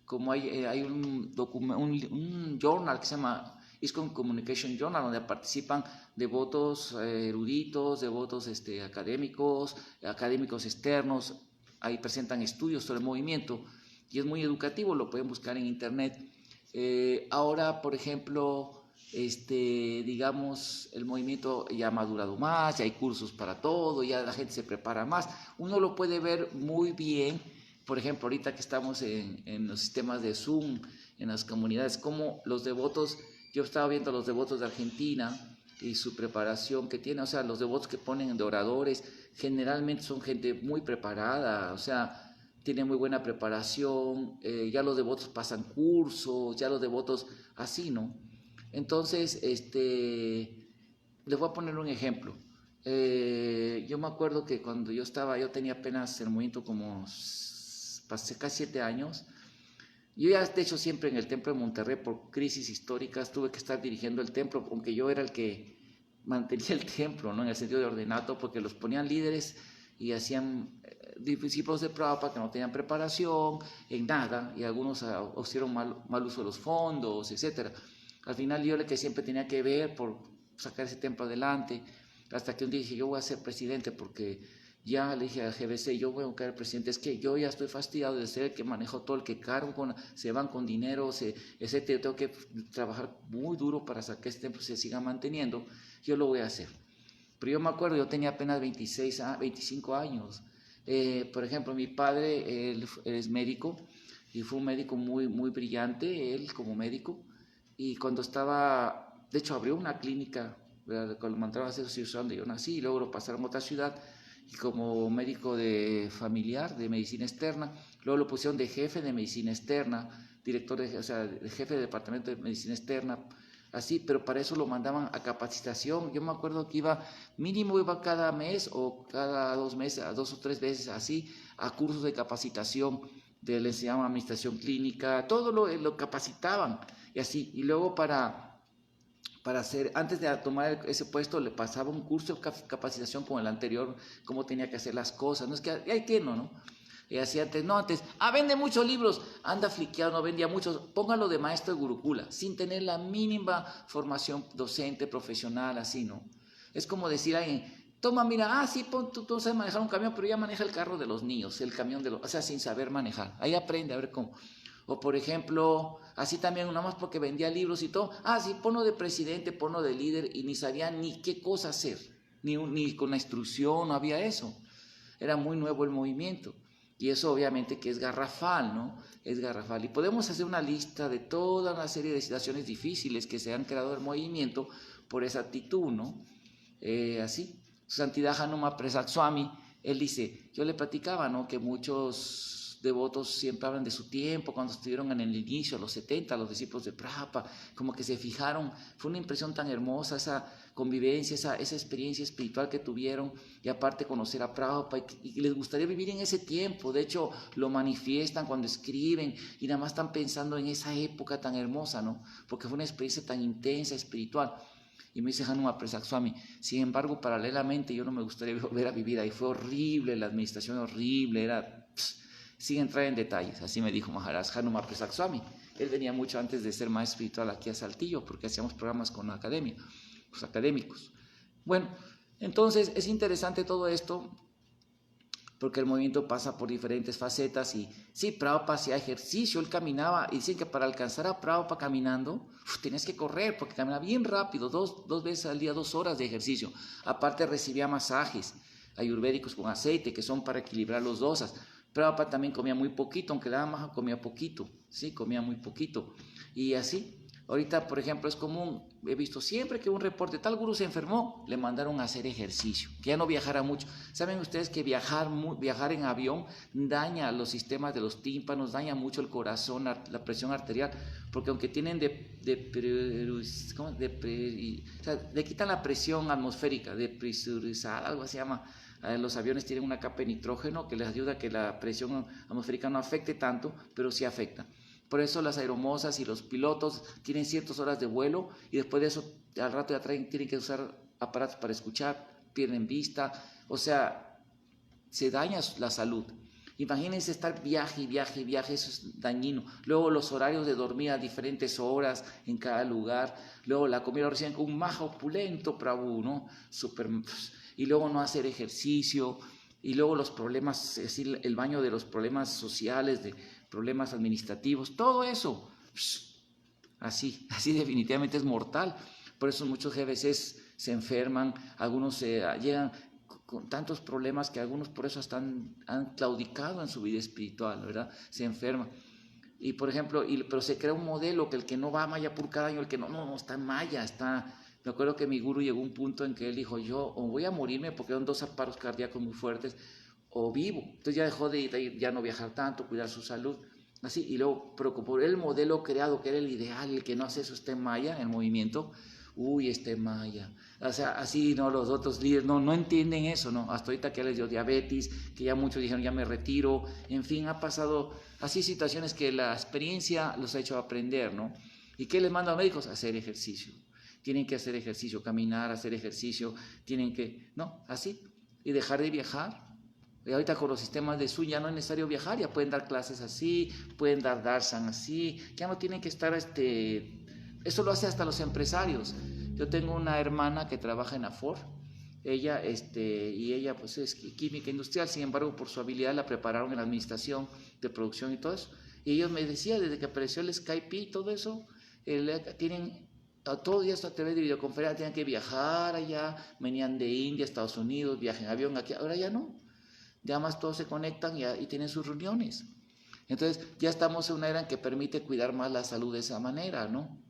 como hay un journal que se llama ISKCON Communication Journal, donde participan devotos eruditos, devotos académicos externos, ahí presentan estudios sobre el movimiento, y es muy educativo, lo pueden buscar en internet. Ahora, por ejemplo, digamos, el movimiento ya ha madurado más, ya hay cursos para todo, ya la gente se prepara más. Uno lo puede ver muy bien, por ejemplo, ahorita que estamos en los sistemas de Zoom, en las comunidades, como los devotos, yo estaba viendo a los devotos de Argentina y su preparación que tienen, o sea, los devotos que ponen de oradores, generalmente son gente muy preparada, o sea, tiene muy buena preparación, ya los devotos pasan cursos, ya los devotos así, ¿no? Entonces, les voy a poner un ejemplo. Yo me acuerdo que cuando yo tenía apenas el movimiento como, pasé casi 7 años. Yo ya, de hecho, siempre en el templo de Monterrey, por crisis históricas, tuve que estar dirigiendo el templo, aunque yo era el que mantenía el templo, ¿no? En el sentido de ordenato, porque los ponían líderes y hacían discípulos de Prabhupada que no tenían preparación en nada, y algunos hicieron mal uso de los fondos, etc. Al final yo era el que siempre tenía que ver por sacar ese templo adelante, hasta que un día dije, yo voy a ser presidente porque ya le dije a GBC, yo voy a buscar al presidente, es que yo ya estoy fastidiado de ser el que manejo todo, el que cargo, se van con dinero, etcétera, tengo que trabajar muy duro para que este templo se siga manteniendo, yo lo voy a hacer. Pero yo me acuerdo, yo tenía apenas 25 años. Por ejemplo, mi padre, él es médico, y fue un médico muy, muy brillante, él como médico, y cuando estaba, de hecho abrió una clínica, cuando lo mandaron a hacer cirugía donde yo nací, y luego lo pasaron a otra ciudad, y como médico familiar de medicina externa, luego lo pusieron de jefe de medicina externa, director o sea, de jefe de departamento de medicina externa, así, pero para eso lo mandaban a capacitación. Yo me acuerdo que mínimo iba cada mes o cada 2 meses, 2 o 3 veces así, a cursos de capacitación, le enseñaban administración clínica, todo lo capacitaban, y así, y luego antes de tomar ese puesto, le pasaba un curso de capacitación con el anterior, cómo tenía que hacer las cosas. No es que hay que ¿no? Y así antes, vende muchos libros, anda fliqueado, no vendía muchos, póngalo de maestro de Gurukula, sin tener la mínima formación docente, profesional, así, ¿no? Es como decir a alguien, toma, mira, sí, tú sabes manejar un camión, pero ya maneja el carro de los niños, el camión o sea, sin saber manejar. Ahí aprende a ver cómo. O por ejemplo, así también, nada más porque vendía libros y todo, sí, ponlo de presidente, ponlo de líder, y ni sabía ni qué cosa hacer, ni con la instrucción, no había eso. Era muy nuevo el movimiento. Y eso obviamente que es garrafal, ¿no? Es garrafal. Y podemos hacer una lista de toda una serie de situaciones difíciles que se han creado en el movimiento por esa actitud, ¿no? Así. Su Santidad Hanuma Prasad Swami, él dice, yo le platicaba, ¿no? Que muchos devotos siempre hablan de su tiempo, cuando estuvieron en el inicio, los 70, los discípulos de Prabhupada, como que se fijaron, fue una impresión tan hermosa esa convivencia, esa experiencia espiritual que tuvieron, y aparte conocer a Prabhupada, y les gustaría vivir en ese tiempo. De hecho lo manifiestan cuando escriben, y nada más están pensando en esa época tan hermosa, ¿no? Porque fue una experiencia tan intensa, espiritual. Y me dice Hanuma Prasad Swami, sin embargo, paralelamente yo no me gustaría volver a vivir ahí, fue horrible, la administración horrible, sin entrar en detalles, así me dijo Maharaj Hanuma Prasad Swami. Él venía mucho antes de ser maestro espiritual aquí a Saltillo, porque hacíamos programas con la academia, los académicos. Bueno, entonces es interesante todo esto, porque el movimiento pasa por diferentes facetas. Y sí, Prabhupada hacía ejercicio, él caminaba, y dicen que para alcanzar a Prabhupada caminando, tenías que correr, porque caminaba bien rápido, dos veces al día, 2 horas de ejercicio. Aparte recibía masajes ayurvédicos con aceite, que son para equilibrar los dosas. Prabhupada también comía muy poquito, aunque la Maha comía poquito, sí, comía muy poquito. Y así, ahorita, por ejemplo, es común, he visto siempre que un reporte, tal gurú se enfermó, le mandaron a hacer ejercicio, que ya no viajara mucho. ¿Saben ustedes que viajar en avión daña los sistemas de los tímpanos, daña mucho el corazón, la presión arterial? Porque aunque tienen o sea, le quitan la presión atmosférica, depresurizada, algo se llama. Los aviones tienen una capa de nitrógeno que les ayuda a que la presión atmosférica no afecte tanto, pero sí afecta. Por eso las aeromosas y los pilotos tienen ciertas horas de vuelo, y después de eso al rato ya tienen que usar aparatos para escuchar, pierden vista, o sea, se daña la salud. Imagínense estar viaje, eso es dañino. Luego los horarios de dormir a diferentes horas en cada lugar. Luego la comida recién con un maja opulento, Prabhu, ¿no? Y luego no hacer ejercicio. Y luego los problemas, es decir, el baño de los problemas sociales, de problemas administrativos, todo eso. Así definitivamente es mortal. Por eso muchos GBCs se enferman, algunos llegan con tantos problemas que algunos por eso han claudicado en su vida espiritual, ¿verdad? Se enferman. Y por ejemplo, pero se crea un modelo que el que no va a Mayapur cada año, el que no está en Maya, me acuerdo que mi gurú llegó a un punto en que él dijo, yo o voy a morirme porque eran 2 paros cardíacos muy fuertes, o vivo. Entonces ya dejó de ya no viajar tanto, cuidar su salud, así, y luego preocupó el modelo creado, que era el ideal, el que no hace eso está en Maya, en el movimiento, uy, está en Maya. O sea, así, ¿no? Los otros líderes no entienden eso, ¿no? Hasta ahorita que les dio diabetes, que ya muchos dijeron, ya me retiro, en fin, ha pasado así situaciones que la experiencia los ha hecho aprender, ¿no? ¿Y qué les mando a médicos? Hacer ejercicio. Tienen que hacer ejercicio, caminar, hacer ejercicio, tienen que, ¿no? Así, y dejar de viajar. Y ahorita con los sistemas de Zoom ya no es necesario viajar, ya pueden dar clases así, pueden dar Darsan así, ya no tienen que estar, eso lo hace hasta los empresarios. Yo tengo una hermana que trabaja en Afor, ella, y ella pues es química industrial, sin embargo por su habilidad la prepararon en la administración de producción y todo eso. Y ellos me decían, desde que apareció el Skype y todo eso, tienen todos los días a través de videoconferencia, tienen que viajar allá, venían de India, Estados Unidos, viajan en avión aquí, ahora ya no. Ya más todos se conectan y tienen sus reuniones. Entonces ya estamos en una era en que permite cuidar más la salud de esa manera, ¿no?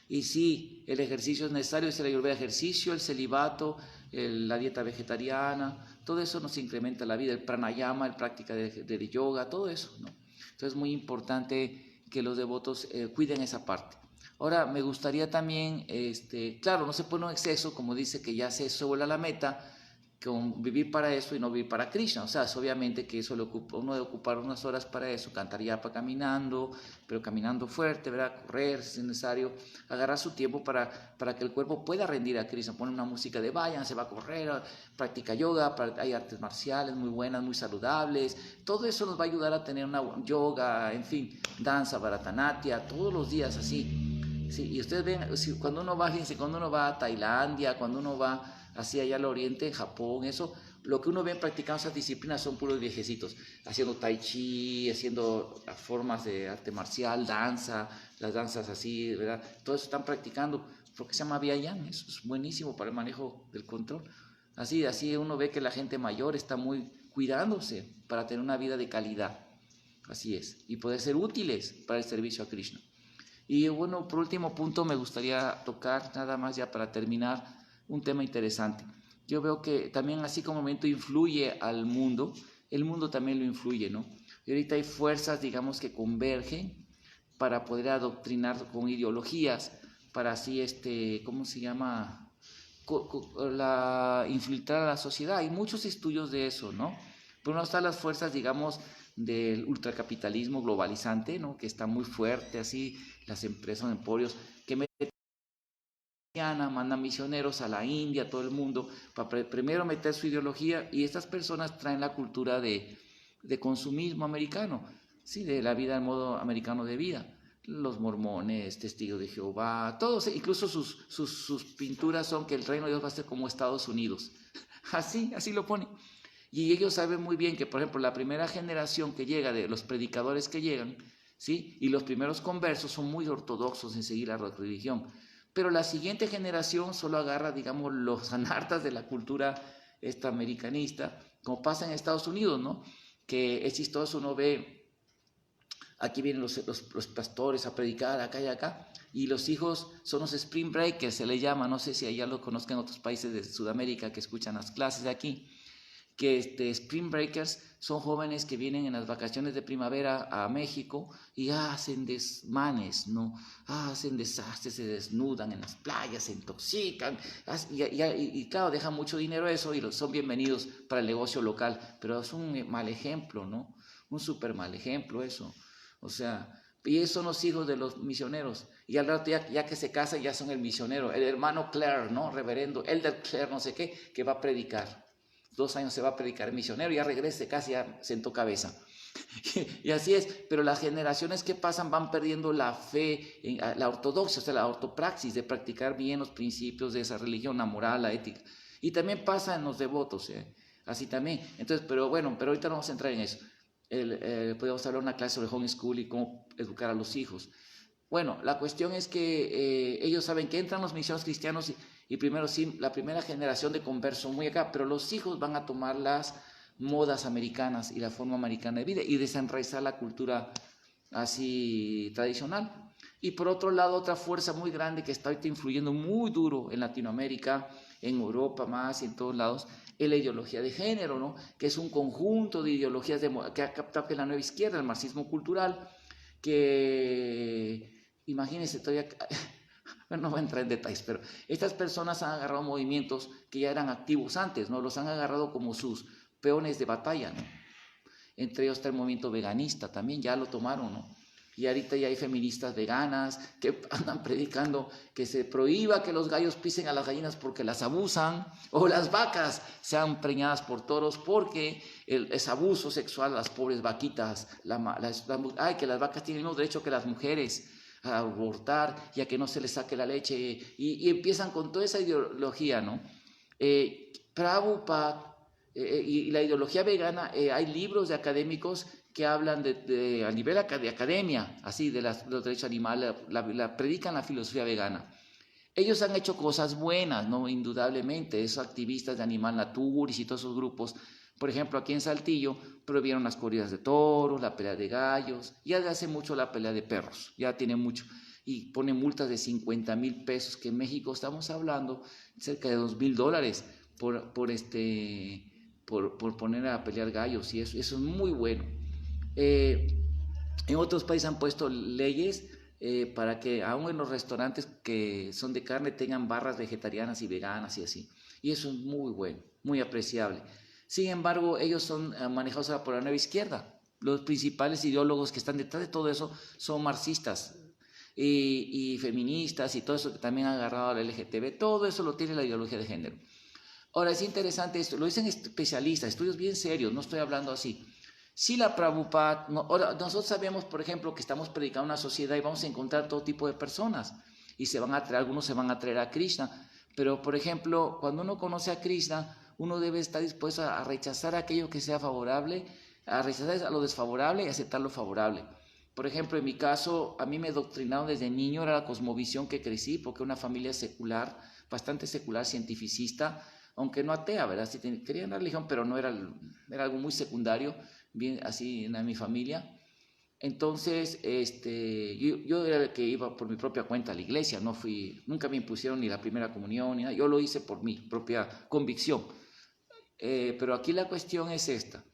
Y sí, el ejercicio es necesario, es el ayurveda ejercicio, el celibato, la dieta vegetariana, todo eso nos incrementa la vida, el pranayama, la práctica de yoga, todo eso, ¿no? Entonces es muy importante que los devotos cuiden esa parte. Ahora, me gustaría también, claro, no se pone un exceso, como dice que ya se vuela la meta, con vivir para eso y no vivir para Krishna. O sea, es obviamente que eso uno debe ocupar unas horas para eso, cantar yapa caminando, pero caminando fuerte, ¿verdad? Correr si es necesario, agarrar su tiempo para que el cuerpo pueda rendir a Krishna. Pone una música de vayan, se va a correr, practica yoga, hay artes marciales muy buenas, muy saludables. Todo eso nos va a ayudar a tener una yoga, en fin, danza, bharatanatyam, todos los días así. Sí, y ustedes ven, cuando uno va, fíjense, cuando uno va a Tailandia, cuando uno va hacia allá al oriente, Japón, eso, lo que uno ve practicando esas disciplinas son puros viejecitos, haciendo tai chi, haciendo formas de arte marcial, danza, las danzas así, ¿verdad? Todo eso están practicando, porque se llama Vyayam, eso es buenísimo para el manejo del control. Así uno ve que la gente mayor está muy cuidándose para tener una vida de calidad, así es, y poder ser útiles para el servicio a Krishna. Y bueno, por último punto me gustaría tocar, nada más ya para terminar, un tema interesante. Yo veo que también así como el movimiento influye al mundo, el mundo también lo influye, ¿no? Y ahorita hay fuerzas, digamos, que convergen para poder adoctrinar con ideologías, para así, ¿cómo se llama? Infiltrar a la sociedad. Hay muchos estudios de eso, ¿no? Por uno están las fuerzas, digamos, del ultracapitalismo globalizante, ¿no? Que está muy fuerte, así, las empresas, emporios, que mandan misioneros a la India, a todo el mundo, para primero meter su ideología, y estas personas traen la cultura de consumismo americano, ¿sí? De la vida, el modo americano de vida. Los mormones, testigos de Jehová, todos, incluso sus pinturas son que el reino de Dios va a ser como Estados Unidos. Así lo ponen. Y ellos saben muy bien que, por ejemplo, la primera generación que llega, de los predicadores que llegan, ¿sí? Y los primeros conversos son muy ortodoxos en seguir la religión. Pero la siguiente generación solo agarra, digamos, los anartas de la cultura americanista, como pasa en Estados Unidos, ¿no? Que es chistoso, uno ve, aquí vienen los pastores a predicar acá y acá, y los hijos son los spring breakers, se les llama, no sé si allá lo conozcan en otros países de Sudamérica que escuchan las clases de aquí, que Spring Breakers son jóvenes que vienen en las vacaciones de primavera a México y hacen desmanes, ¿no? Hacen desastres, se desnudan en las playas, se intoxican, y claro, dejan mucho dinero eso y son bienvenidos para el negocio local, pero es un mal ejemplo, ¿no? Un súper mal ejemplo eso. O sea, y esos son los hijos de los misioneros. Y al rato ya que se casan ya son el misionero, el hermano Clare, ¿no? Reverendo, Elder Clare, no sé qué, que va a predicar. 2 años se va a predicar el misionero, ya regrese, casi ya sentó cabeza. Y así es, pero las generaciones que pasan van perdiendo la fe, en la ortodoxia, o sea, la ortopraxis de practicar bien los principios de esa religión, la moral, la ética. Y también pasa en los devotos, así también. Entonces, pero ahorita no vamos a entrar en eso. Podemos hablar una clase sobre homeschool y cómo educar a los hijos. Bueno, la cuestión es que ellos saben que entran los misioneros cristianos y primero sí, la primera generación de conversos muy acá, pero los hijos van a tomar las modas americanas y la forma americana de vida y desenraizar la cultura así tradicional. Y por otro lado, otra fuerza muy grande que está ahorita influyendo muy duro en Latinoamérica, en Europa más y en todos lados, es la ideología de género, ¿no? Que es un conjunto de ideologías que ha captado que la nueva izquierda, el marxismo cultural, que imagínense todavía, bueno, no voy a entrar en detalles, pero estas personas han agarrado movimientos que ya eran activos antes, ¿no? Los han agarrado como sus peones de batalla, ¿no? Entre ellos está el movimiento veganista, también ya lo tomaron, ¿no? Y ahorita ya hay feministas veganas que andan predicando que se prohíba que los gallos pisen a las gallinas porque las abusan, o las vacas sean preñadas por toros porque es abuso sexual a las pobres vaquitas. Que las vacas tienen el mismo derecho que las mujeres a abortar y a que no se les saque la leche. Y empiezan con toda esa ideología, ¿no? Prabhupada y la ideología vegana, hay libros de académicos que hablan a nivel de academia, así, de los derechos animales, predican la filosofía vegana. Ellos han hecho cosas buenas, ¿no? Indudablemente, esos activistas de Animal Naturis y todos esos grupos, por ejemplo, aquí en Saltillo, prohibieron las corridas de toros, la pelea de gallos, ya de hace mucho la pelea de perros, ya tiene mucho, y ponen multas de 50,000 pesos, que en México estamos hablando cerca de $2,000 por poner a pelear gallos, y eso es muy bueno. En otros países han puesto leyes para que aún en los restaurantes que son de carne tengan barras vegetarianas y veganas y así. Y eso es muy bueno, muy apreciable. Sin embargo, ellos son manejados ahora por la nueva izquierda. Los principales ideólogos que están detrás de todo eso son marxistas y feministas y todo eso que también han agarrado al LGTB. Todo eso lo tiene la ideología de género. Ahora, es interesante esto, lo dicen especialistas, estudios bien serios, no estoy hablando así. Si la Prabhupada, nosotros sabemos, por ejemplo, que estamos predicando una sociedad y vamos a encontrar todo tipo de personas y algunos se van a traer a Krishna, pero por ejemplo, cuando uno conoce a Krishna, uno debe estar dispuesto a rechazar aquello que sea favorable, a rechazar lo desfavorable y aceptar lo favorable. Por ejemplo, en mi caso, a mí me doctrinaron desde niño, era la cosmovisión que crecí, porque una familia secular, bastante secular, cientificista, aunque no atea, ¿verdad? Sí, querían la religión, pero no era algo muy secundario, bien así en mi familia. Entonces, yo era el que iba por mi propia cuenta a la iglesia, nunca me impusieron ni la primera comunión, ni nada, yo lo hice por mi propia convicción. Pero aquí la cuestión es esta.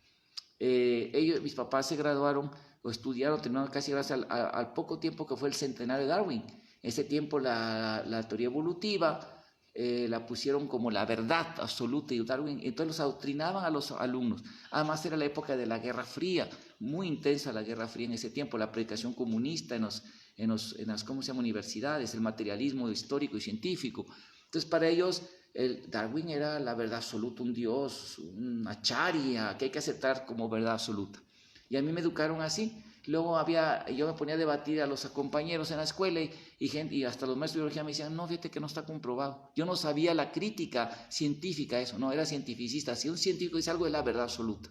Mis papás se graduaron o estudiaron, terminaron casi gracias al poco tiempo que fue el centenario de Darwin. Ese tiempo la teoría evolutiva la pusieron como la verdad absoluta y Darwin, entonces los adoctrinaban a los alumnos. Además era la época de la Guerra Fría, muy intensa la Guerra Fría en ese tiempo, la predicación comunista en las ¿cómo se llama? Universidades, el materialismo histórico y científico. Entonces para ellos Darwin era la verdad absoluta, un dios, una acharya que hay que aceptar como verdad absoluta. Y a mí me educaron así. Luego yo me ponía a debatir a los compañeros en la escuela y hasta los maestros de biología me decían, no, fíjate que no está comprobado. Yo no sabía la crítica científica, eso, no, era cientificista. Si un científico dice algo es la verdad absoluta.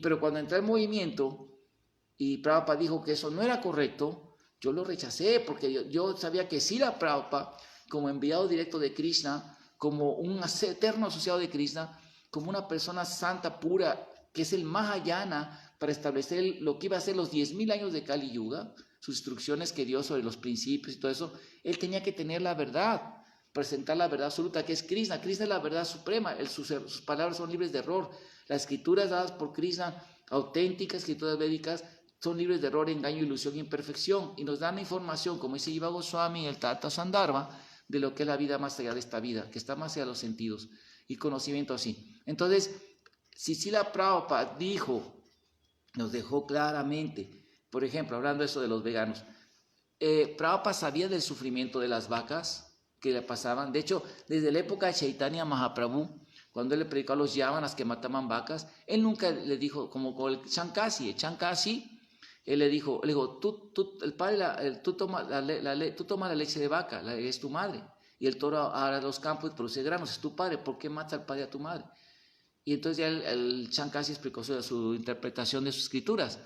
Pero cuando entré al movimiento y Prabhupada dijo que eso no era correcto, yo lo rechacé porque yo sabía que sí la Prabhupada, como enviado directo de Krishna, como un eterno asociado de Krishna, como una persona santa, pura, que es el Mahayana, para establecer lo que iba a ser los 10,000 años de Kali Yuga, sus instrucciones que dio sobre los principios y todo eso, él tenía que tener la verdad, presentar la verdad absoluta, que es Krishna. Krishna es la verdad suprema, sus palabras son libres de error. Las escrituras dadas por Krishna, auténticas escrituras védicas, son libres de error, engaño, ilusión e imperfección, y nos dan información, como dice Jiva Goswami en el Tata Sandarbha, de lo que es la vida más allá de esta vida, que está más allá de los sentidos, y conocimiento así. Entonces, si Srila Prabhupada nos dejó claramente, por ejemplo, hablando de eso de los veganos, Prabhupada sabía del sufrimiento de las vacas que le pasaban. De hecho, desde la época de Chaitanya Mahaprabhu, cuando él le predicó a los yavanas que mataban vacas, él nunca le dijo, como con el Chankasi, él le dijo, el padre, tú toma la leche de vaca, es tu madre, y el toro ara los campos y produce granos, es tu padre, ¿por qué mata al padre a tu madre? Y entonces ya el Chankasi explicó su interpretación de sus escrituras,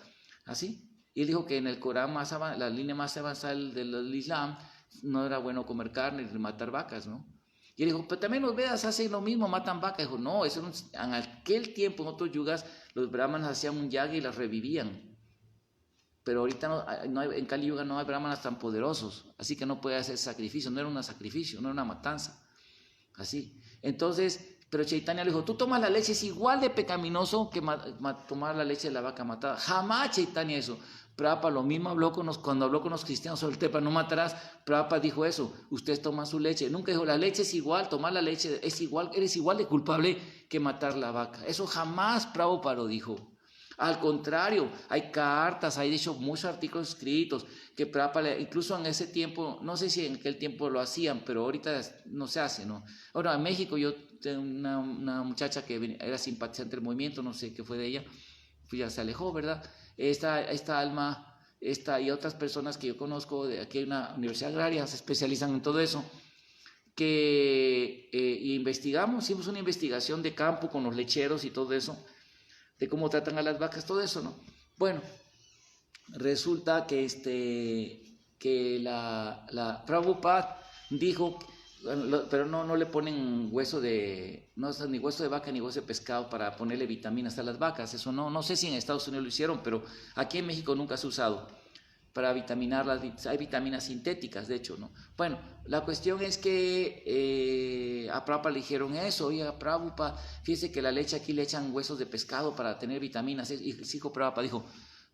¿así? Y él dijo que en el Corán, la línea más avanzada del Islam, no era bueno comer carne ni matar vacas, ¿no? Y él dijo, pero también los Vedas hacen lo mismo, matan vacas. Dijo, no, en aquel tiempo, en otros yugas, los brahmanas hacían un yaga y las revivían. Pero ahorita en Kali Yuga no hay brahmanas tan poderosos, así que no puede hacer sacrificio, no era un sacrificio, no era una matanza, así. Entonces, Pero Chaitanya le dijo, tú tomas la leche, es igual de pecaminoso que tomar la leche de la vaca matada. Jamás Chaitanya eso. Prabhupada lo mismo habló cuando habló con los cristianos sobre el tema, no matarás. Prabhupada dijo eso, ustedes toman su leche. Nunca dijo, la leche es igual, tomar la leche es igual, eres igual de culpable que matar la vaca. Eso jamás Prabhupada lo dijo. Al contrario, hay cartas, hay de hecho muchos artículos escritos que Prabhupada, incluso en ese tiempo, no sé si en aquel tiempo lo hacían, pero ahorita no se hace, ¿no? Ahora, en México yo tengo una muchacha que era simpatizante del movimiento, no sé qué fue de ella, pues ya se alejó, ¿verdad? Esta Alma, y otras personas que yo conozco, de aquí hay una universidad agraria, se especializan en todo eso, que hicimos una investigación de campo con los lecheros y todo eso, de cómo tratan a las vacas, todo eso, ¿no? Bueno, resulta que la Prabhupada dijo, pero no le ponen hueso ni hueso de vaca ni hueso de pescado para ponerle vitaminas a las vacas, eso no sé si en Estados Unidos lo hicieron, pero aquí en México nunca se ha usado para vitaminarlas, hay vitaminas sintéticas, de hecho, ¿no? Bueno, la cuestión es que a Prabhupada le dijeron eso, oye, Prabhupada, fíjese que la leche aquí le echan huesos de pescado para tener vitaminas, y el hijo Prabhupada dijo,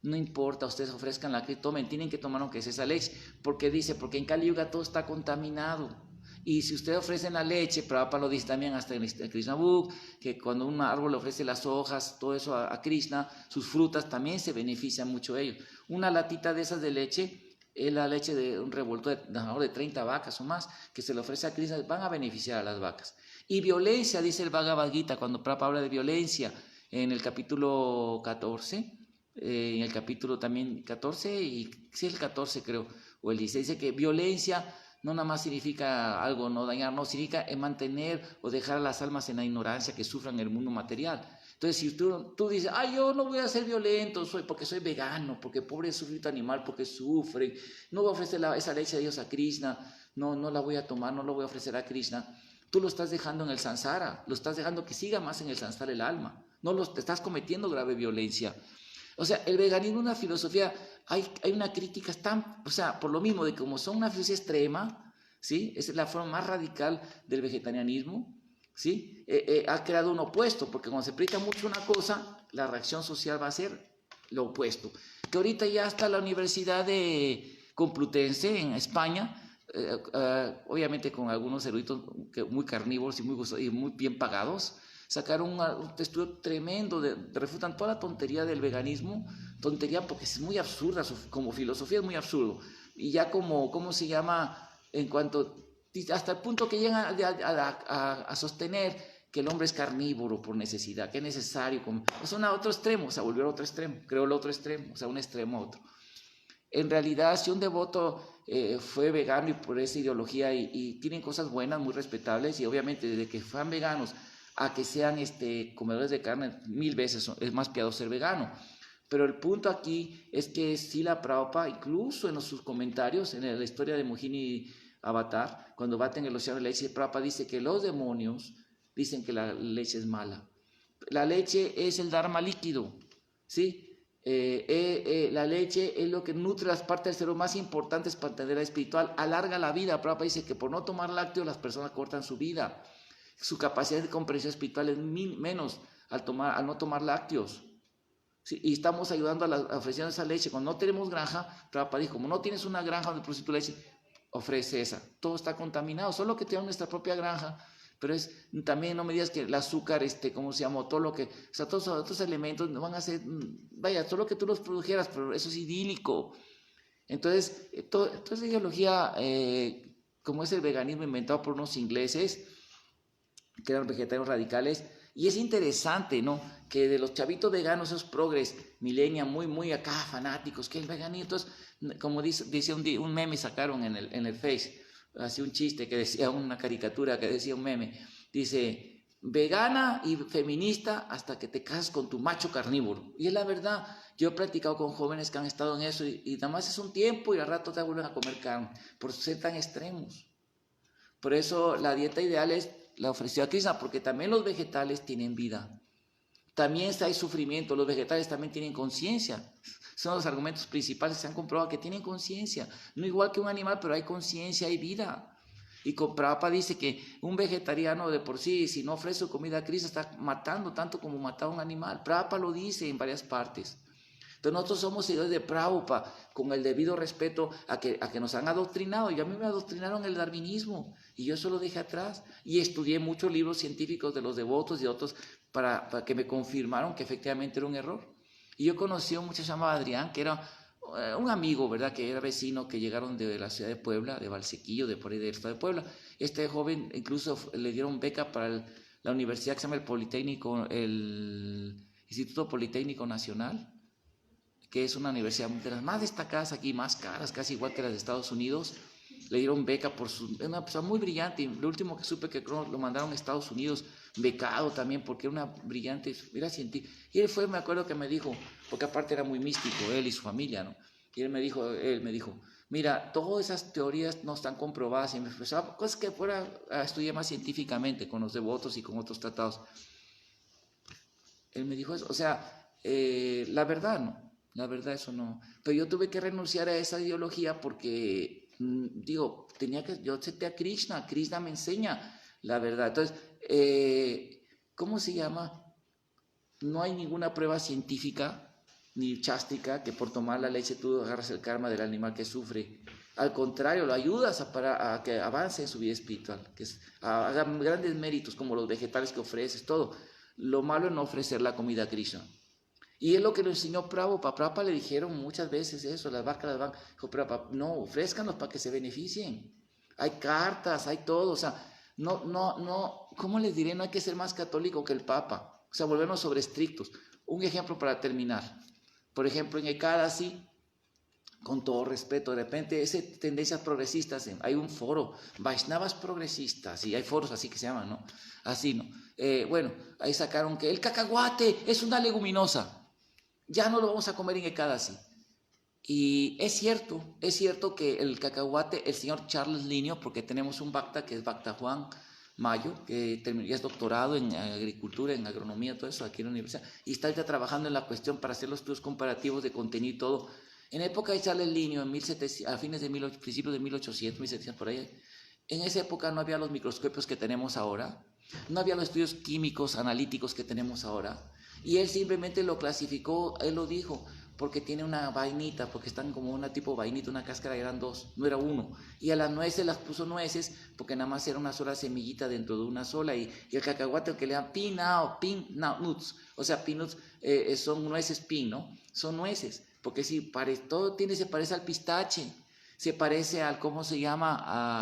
no importa, ustedes ofrezcan la que tomen, tienen que tomar aunque es esa leche, porque en Kali Yuga todo está contaminado. Y si ustedes ofrecen la leche, Prabhupada lo dice también hasta en el Krishna Book, que cuando un árbol le ofrece las hojas, todo eso a Krishna, sus frutas también se benefician mucho de ellos. Una latita de esas de leche es la leche de un revuelto de 30 vacas o más, que se le ofrece a Krishna, van a beneficiar a las vacas. Y violencia, dice el Bhagavad Gita, cuando Prabhupada habla de violencia, en el capítulo 14, en el capítulo también 14, y sí el 14 creo, o el 16, dice que violencia no nada más significa algo, no dañar, no, significa mantener o dejar a las almas en la ignorancia que sufran en el mundo material. Entonces, si tú dices, yo no voy a ser violento, porque soy vegano, porque pobre sufrito animal, porque sufre, no voy a ofrecer esa leche de Dios a Krishna, no la voy a tomar, no lo voy a ofrecer a Krishna, tú lo estás dejando en el samsara, lo estás dejando que siga más en el samsara el alma, te estás cometiendo grave violencia. O sea, el veganismo es una filosofía, hay una crítica por lo mismo de que como son una filosofía extrema, ¿sí? Es la forma más radical del vegetarianismo, ¿sí? Ha creado un opuesto, porque cuando se predica mucho una cosa, la reacción social va a ser lo opuesto. Que ahorita ya está la Universidad de Complutense en España, obviamente con algunos eruditos muy carnívoros y muy bien pagados, sacaron un estudio tremendo, refutan toda la tontería del veganismo, tontería porque es muy absurda, como filosofía es muy absurdo, y ya ¿cómo se llama? Hasta el punto que llegan a sostener que el hombre es carnívoro por necesidad, que es necesario, a otro extremo, volvió a otro extremo, creo el otro extremo, un extremo a otro. En realidad, si un devoto fue vegano y por esa ideología y tienen cosas buenas, muy respetables, y obviamente desde que fueran veganos a que sean comedores de carne, 1000 veces es más piadoso ser vegano. Pero el punto aquí es que Srila Prabhupada, incluso en sus comentarios, en la historia de Mohini Avatar, cuando baten el océano de leche, Prabhupada dice que los demonios dicen que la leche es mala. La leche es el dharma líquido, ¿sí? La leche es lo que nutre las partes del cerebro más importantes para entender la espiritual, alarga la vida. Prabhupada dice que por no tomar lácteos las personas cortan su vida. Su capacidad de comprensión espiritual es menos al no tomar lácteos. Sí, y estamos ayudando a ofreciendo esa leche. Cuando no tenemos granja, Prabhupada dijo, como no tienes una granja donde produces tu leche, ofrece esa. Todo está contaminado, solo que tenemos nuestra propia granja, pero también no me digas que el azúcar, ¿cómo se llama? Todo lo que, o sea, todos los otros elementos no van a ser, vaya, solo que tú los produjeras, pero eso es idílico. Entonces, toda esa ideología, como es el veganismo inventado por unos ingleses, que eran vegetarianos radicales, y es interesante, ¿no? Que de los chavitos veganos, esos progres, millennials, muy acá, fanáticos, que el veganismo, entonces, como dice un meme sacaron en el Face, así un chiste que decía, una caricatura que decía un meme, dice, vegana y feminista hasta que te casas con tu macho carnívoro. Y es la verdad, yo he practicado con jóvenes que han estado en eso y nada más es un tiempo y al rato te vuelven a comer carne, por ser tan extremos. Por eso la dieta ideal la ofreció a Krishna, porque también los vegetales tienen vida. También hay sufrimiento, los vegetales también tienen conciencia. Son los argumentos principales que se han comprobado que tienen conciencia. No igual que un animal, pero hay conciencia, hay vida. Y con Prabhupada dice que un vegetariano de por sí, si no ofrece comida a Krishna, está matando tanto como matar a un animal. Prabhupada lo dice en varias partes. Entonces nosotros somos seguidores de Prabhupada con el debido respeto a que nos han adoctrinado. Y a mí me adoctrinaron el darwinismo y yo eso lo dejé atrás. Y estudié muchos libros científicos de los devotos y otros para que me confirmaron que efectivamente era un error. Y yo conocí a un muchacho llamado Adrián, que era un amigo, ¿verdad? Que era vecino, que llegaron de la ciudad de Puebla, de Valsequillo, de por ahí del estado de Puebla. Este joven incluso le dieron beca para la universidad que se llama el Instituto Politécnico Nacional, que es una universidad de las más destacadas aquí, más caras, casi igual que las de Estados Unidos. Le dieron beca una persona muy brillante. Y lo último que supe que lo mandaron a Estados Unidos, becado también, porque era una brillante, era científica. Y él fue, me acuerdo que me dijo, porque aparte era muy místico, él y su familia, ¿no? Y él me dijo, mira, todas esas teorías no están comprobadas. Y me expresaba cosas que fuera a estudiar más científicamente, con los devotos y con otros tratados. Él me dijo eso, o sea, la verdad, ¿no? La verdad eso no. Pero yo tuve que renunciar a esa ideología porque, yo acepté a Krishna. Krishna me enseña la verdad. Entonces, ¿cómo se llama? No hay ninguna prueba científica ni chástica que por tomar la leche tú agarras el karma del animal que sufre. Al contrario, lo ayudas a que avance en su vida espiritual, que haga grandes méritos como los vegetales que ofreces, todo. Lo malo es no ofrecer la comida a Krishna. Y es lo que lo enseñó Prabhupada. Prabhupada le dijeron muchas veces eso, las vacas van. Dijo Prabhupada, no, ofrézcanos para que se beneficien. Hay cartas, hay todo, o sea, no, ¿cómo les diré? No hay que ser más católico que el Papa, o sea, volvernos sobre estrictos. Un ejemplo para terminar. Por ejemplo, en Ekadasi, con todo respeto, de repente, tendencias progresistas, hay un foro, Vaishnavas progresistas, y hay foros así que se llaman, ¿no? Así, ¿no? Bueno, ahí sacaron que el cacahuate es una leguminosa. Ya no lo vamos a comer en Ekadasi. Y es cierto que el cacahuate, el señor Charles Linio, porque tenemos un Bhakta que es Bhakta Juan Mayo, que ya es doctorado en agricultura, en agronomía, todo eso aquí en la universidad, y está ya trabajando en la cuestión para hacer los estudios comparativos de contenido y todo. En época de Charles Linio, a fines de principios de 1800, 1700, por ahí, en esa época no había los microscopios que tenemos ahora, no había los estudios químicos, analíticos que tenemos ahora. Y él simplemente lo clasificó, él lo dijo, porque tiene una vainita, porque están como una tipo vainita, una cáscara, eran dos, no era uno. Y a las nueces las puso nueces, porque nada más era una sola semillita dentro de una sola. Y el cacahuate, el que le dan nuts, o sea, peanuts son nueces ¿no? Son nueces, porque si todo se parece al pistache, se parece al, ¿cómo se llama?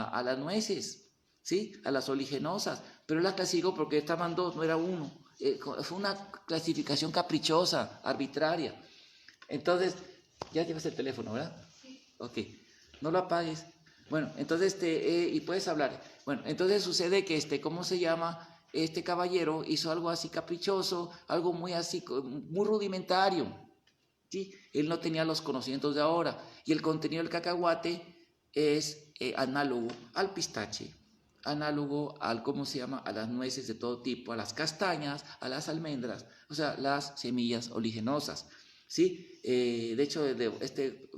A las nueces, ¿sí? A las oleaginosas. Pero él las clasificó porque estaban dos, no era uno. Fue una clasificación caprichosa, arbitraria. Entonces, ya llevas el teléfono, ¿verdad? Sí. Ok, no lo apagues. Bueno, entonces, y puedes hablar. Bueno, entonces sucede que, ¿cómo se llama? Este caballero hizo algo así caprichoso, algo muy así, muy rudimentario, ¿sí? Él no tenía los conocimientos de ahora. Y el contenido del cacahuate es análogo al pistache, análogo al, ¿cómo se llama? A las nueces de todo tipo, a las castañas, a las almendras, o sea, las semillas oleaginosas, ¿sí? De hecho,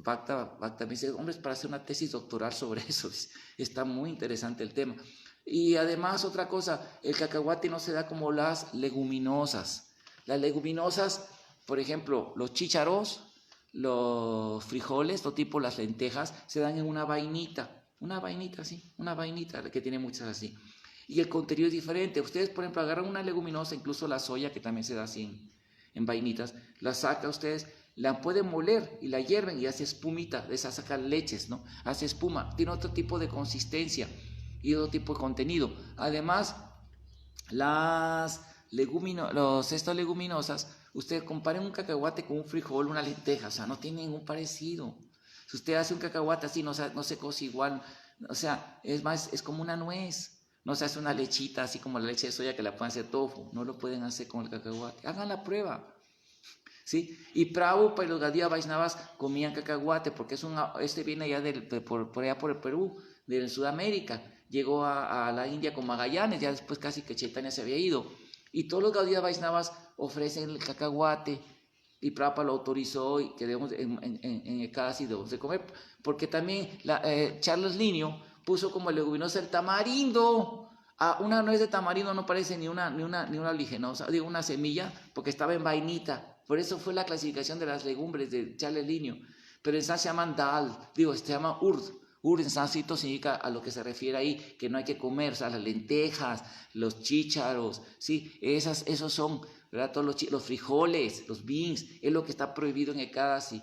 Bhakta me dice, hombre, es para hacer una tesis doctoral sobre eso, está muy interesante el tema. Y además, otra cosa, el cacahuate no se da como las leguminosas. Las leguminosas, por ejemplo, los chícharos, los frijoles, todo tipo, las lentejas, se dan en una vainita así, una vainita que tiene muchas así. Y el contenido es diferente. Ustedes, por ejemplo, agarran una leguminosa, incluso la soya, que también se da así en vainitas, la saca ustedes, la pueden moler y la hierven y hace espumita, de esa saca leches, ¿no? Hace espuma, tiene otro tipo de consistencia y otro tipo de contenido. Además, estas leguminosas, ustedes comparen un cacahuate con un frijol, una lenteja, o sea, no tiene ningún parecido. Si usted hace un cacahuate así, no se cose igual, o sea, es como una nuez. No se hace una lechita así como la leche de soya que la pueden hacer tofu, no lo pueden hacer con el cacahuate. Hagan la prueba, ¿sí? Y Prabhupada y los Gaudiya Vaishnavas comían cacahuate porque viene allá por allá por el Perú, de Sudamérica. Llegó a la India con Magallanes, ya después casi que Chaitanya se había ido. Y todos los Gaudiya Vaishnavas ofrecen el cacahuate y Prabhupada lo autorizó y que debemos en Ekadasi debemos de comer. Porque también Charles Linio, puso como leguminosa el tamarindo. Una nuez de tamarindo no parece ni una oligenosa, digo, una semilla, porque estaba en vainita. Por eso fue la clasificación de las legumbres de Charles Linneo. Pero en sánscrito se llaman dal, se llama urd. Urd en sánscrito significa a lo que se refiere ahí, que no hay que comer, o sea, las lentejas, los chícharos, ¿sí? Esos son, ¿verdad? Todos los frijoles, los beans, es lo que está prohibido en Ekadasi.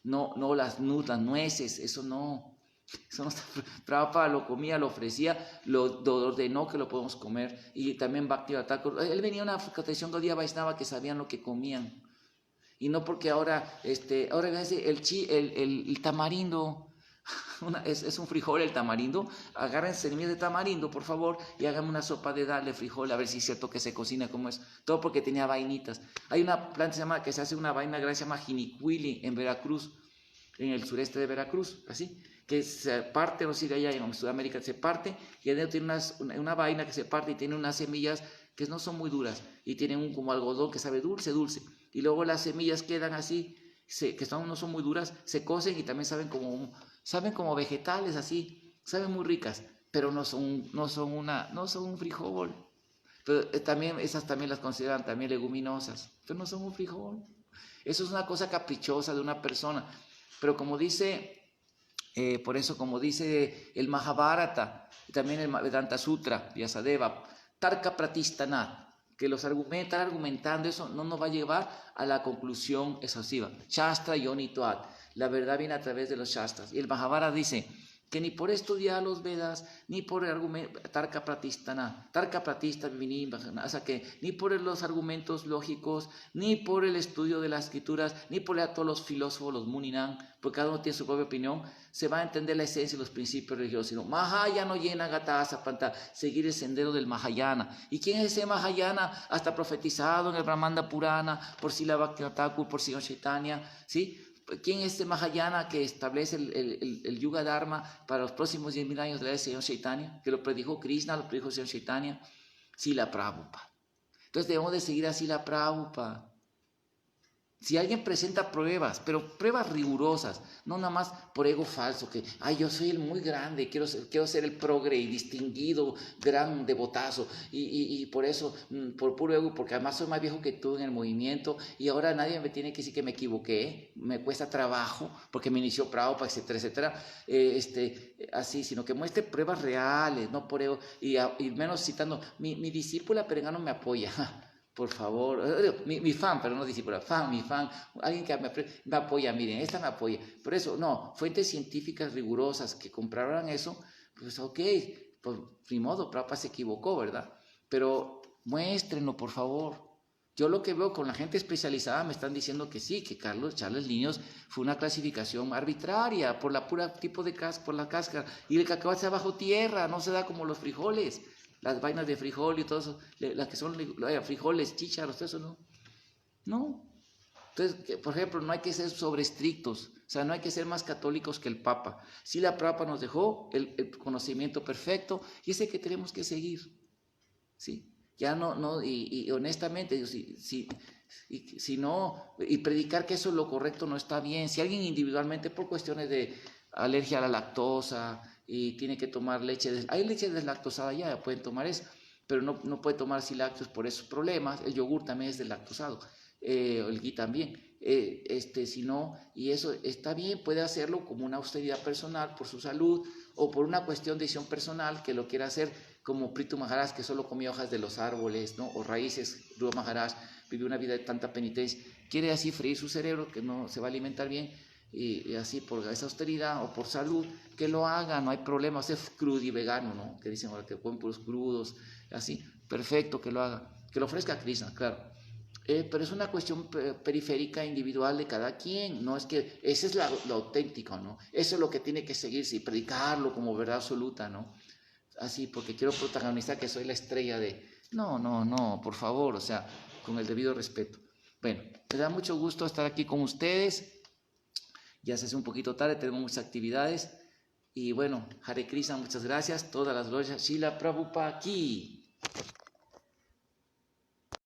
No las nueces, eso no está. Prabhupada lo comía, lo ofrecía, lo ordenó que lo podemos comer. Y también Bhaktivinoda Thakur, él venía de una tradición Gaudiya Vaishnava que sabían lo que comían. Y no porque ahora el tamarindo, es un frijol el tamarindo, agarren semillas de tamarindo, por favor, y hagan una sopa de dal de frijol, a ver si es cierto que se cocina como es. Todo porque tenía vainitas. Hay una planta que se hace una vaina grande, se llama jinicuili en Veracruz, en el sureste de Veracruz, así, que se parte, no sé, de allá en Sudamérica se parte, y adentro tiene una vaina que se parte y tiene unas semillas que no son muy duras, y tienen como algodón que sabe dulce, y luego las semillas quedan así, no son muy duras, se cocen y también saben como vegetales así, saben muy ricas, pero no son un frijol. Pero esas también las consideran también leguminosas, pero no son un frijol. Eso es una cosa caprichosa de una persona. Pero como dice, por eso como dice el Mahabharata, y también el Vedanta Sutra, Vyasadeva, Tarka Pratishtana, que estar argumentando eso no nos va a llevar a la conclusión exhaustiva. Shastra Yonituat, la verdad viene a través de los Shastras. Y el Mahabharata dice que ni por estudiar los Vedas, ni por Tarka Pratishtana, o sea que ni por los argumentos lógicos, ni por el estudio de las escrituras, ni por a todos los filósofos, los Muninan, porque cada uno tiene su propia opinión, se va a entender la esencia y los principios religiosos, sino Mahayana Yena Gata Sapanta, seguir el sendero del Mahayana. ¿Y quién es ese Mahayana? Hasta profetizado en el Brahmanda Purana, por Srila Bhaktivinoda Thakur, por Señor Chaitanya, ¿sí? ¿Quién es este Mahayana que establece el Yuga Dharma para los próximos 10.000 años de la Señor Chaitanya? Que lo predijo Krishna, lo predijo Señor Chaitanya, Srila Prabhupada. Entonces debemos de seguir a Srila Prabhupada. Si alguien presenta pruebas, pero pruebas rigurosas, no nada más por ego falso, que yo soy el muy grande, quiero ser el progre y distinguido, gran devotazo, y por eso, por puro ego, porque además soy más viejo que tú en el movimiento, y ahora nadie me tiene que decir que me equivoqué, me cuesta trabajo, porque me inició Prabhupada, etcétera, así, sino que muestre pruebas reales, no por ego, y menos citando, mi discípula Perengano me apoya. Por favor, mi fan, pero no discípula, mi fan, alguien que me apoya, miren, esta me apoya. Por eso, no, fuentes científicas rigurosas que comprobaran eso, pues ok, pues ni modo, Prabhupada se equivocó, ¿verdad? Pero muéstrenlo, por favor. Yo lo que veo con la gente especializada me están diciendo que sí, que Charles Linneo fue una clasificación arbitraria por la pura tipo de por la cáscara, y el cacao está bajo tierra, no se da como los frijoles. Las vainas de frijol y todo eso, las que son frijoles, chícharos, todo eso, ¿no? No. Entonces, por ejemplo, no hay que ser sobre estrictos, o sea, no hay que ser más católicos que el Papa. Sí, la Papa nos dejó el conocimiento perfecto y ese que tenemos que seguir, ¿sí? Ya no, y honestamente, si no, y predicar que eso es lo correcto no está bien. Si alguien individualmente, por cuestiones de alergia a la lactosa, y tiene que tomar hay leche deslactosada ya pueden tomar eso, pero no puede tomar lácteos por esos problemas. El yogur también es deslactosado, el ghee también, si no, y eso está bien, puede hacerlo como una austeridad personal por su salud o por una cuestión de decisión personal que lo quiera hacer, como Prithu Maharaj, que solo comía hojas de los árboles, ¿no? O raíces. Dhruva Maharaj vivió una vida de tanta penitencia, quiere así freír su cerebro, que no se va a alimentar bien, y así por esa austeridad o por salud, que lo haga, no hay problema. Es crudo y vegano, ¿no? Que dicen ahora que comen puros crudos, así, perfecto, que lo haga, que lo ofrezca a Krishna, claro. Pero es una cuestión periférica, individual de cada quien, no es que ese es lo auténtico, ¿no? Eso es lo que tiene que seguirse y predicarlo como verdad absoluta, ¿no? Así, porque quiero protagonizar que soy la estrella de... No, por favor, o sea, con el debido respeto. Bueno, me da mucho gusto estar aquí con ustedes. Ya se hace un poquito tarde, tenemos muchas actividades. Y bueno, Hare Krishna, muchas gracias. Todas las glorias. Srila Prabhupada aquí.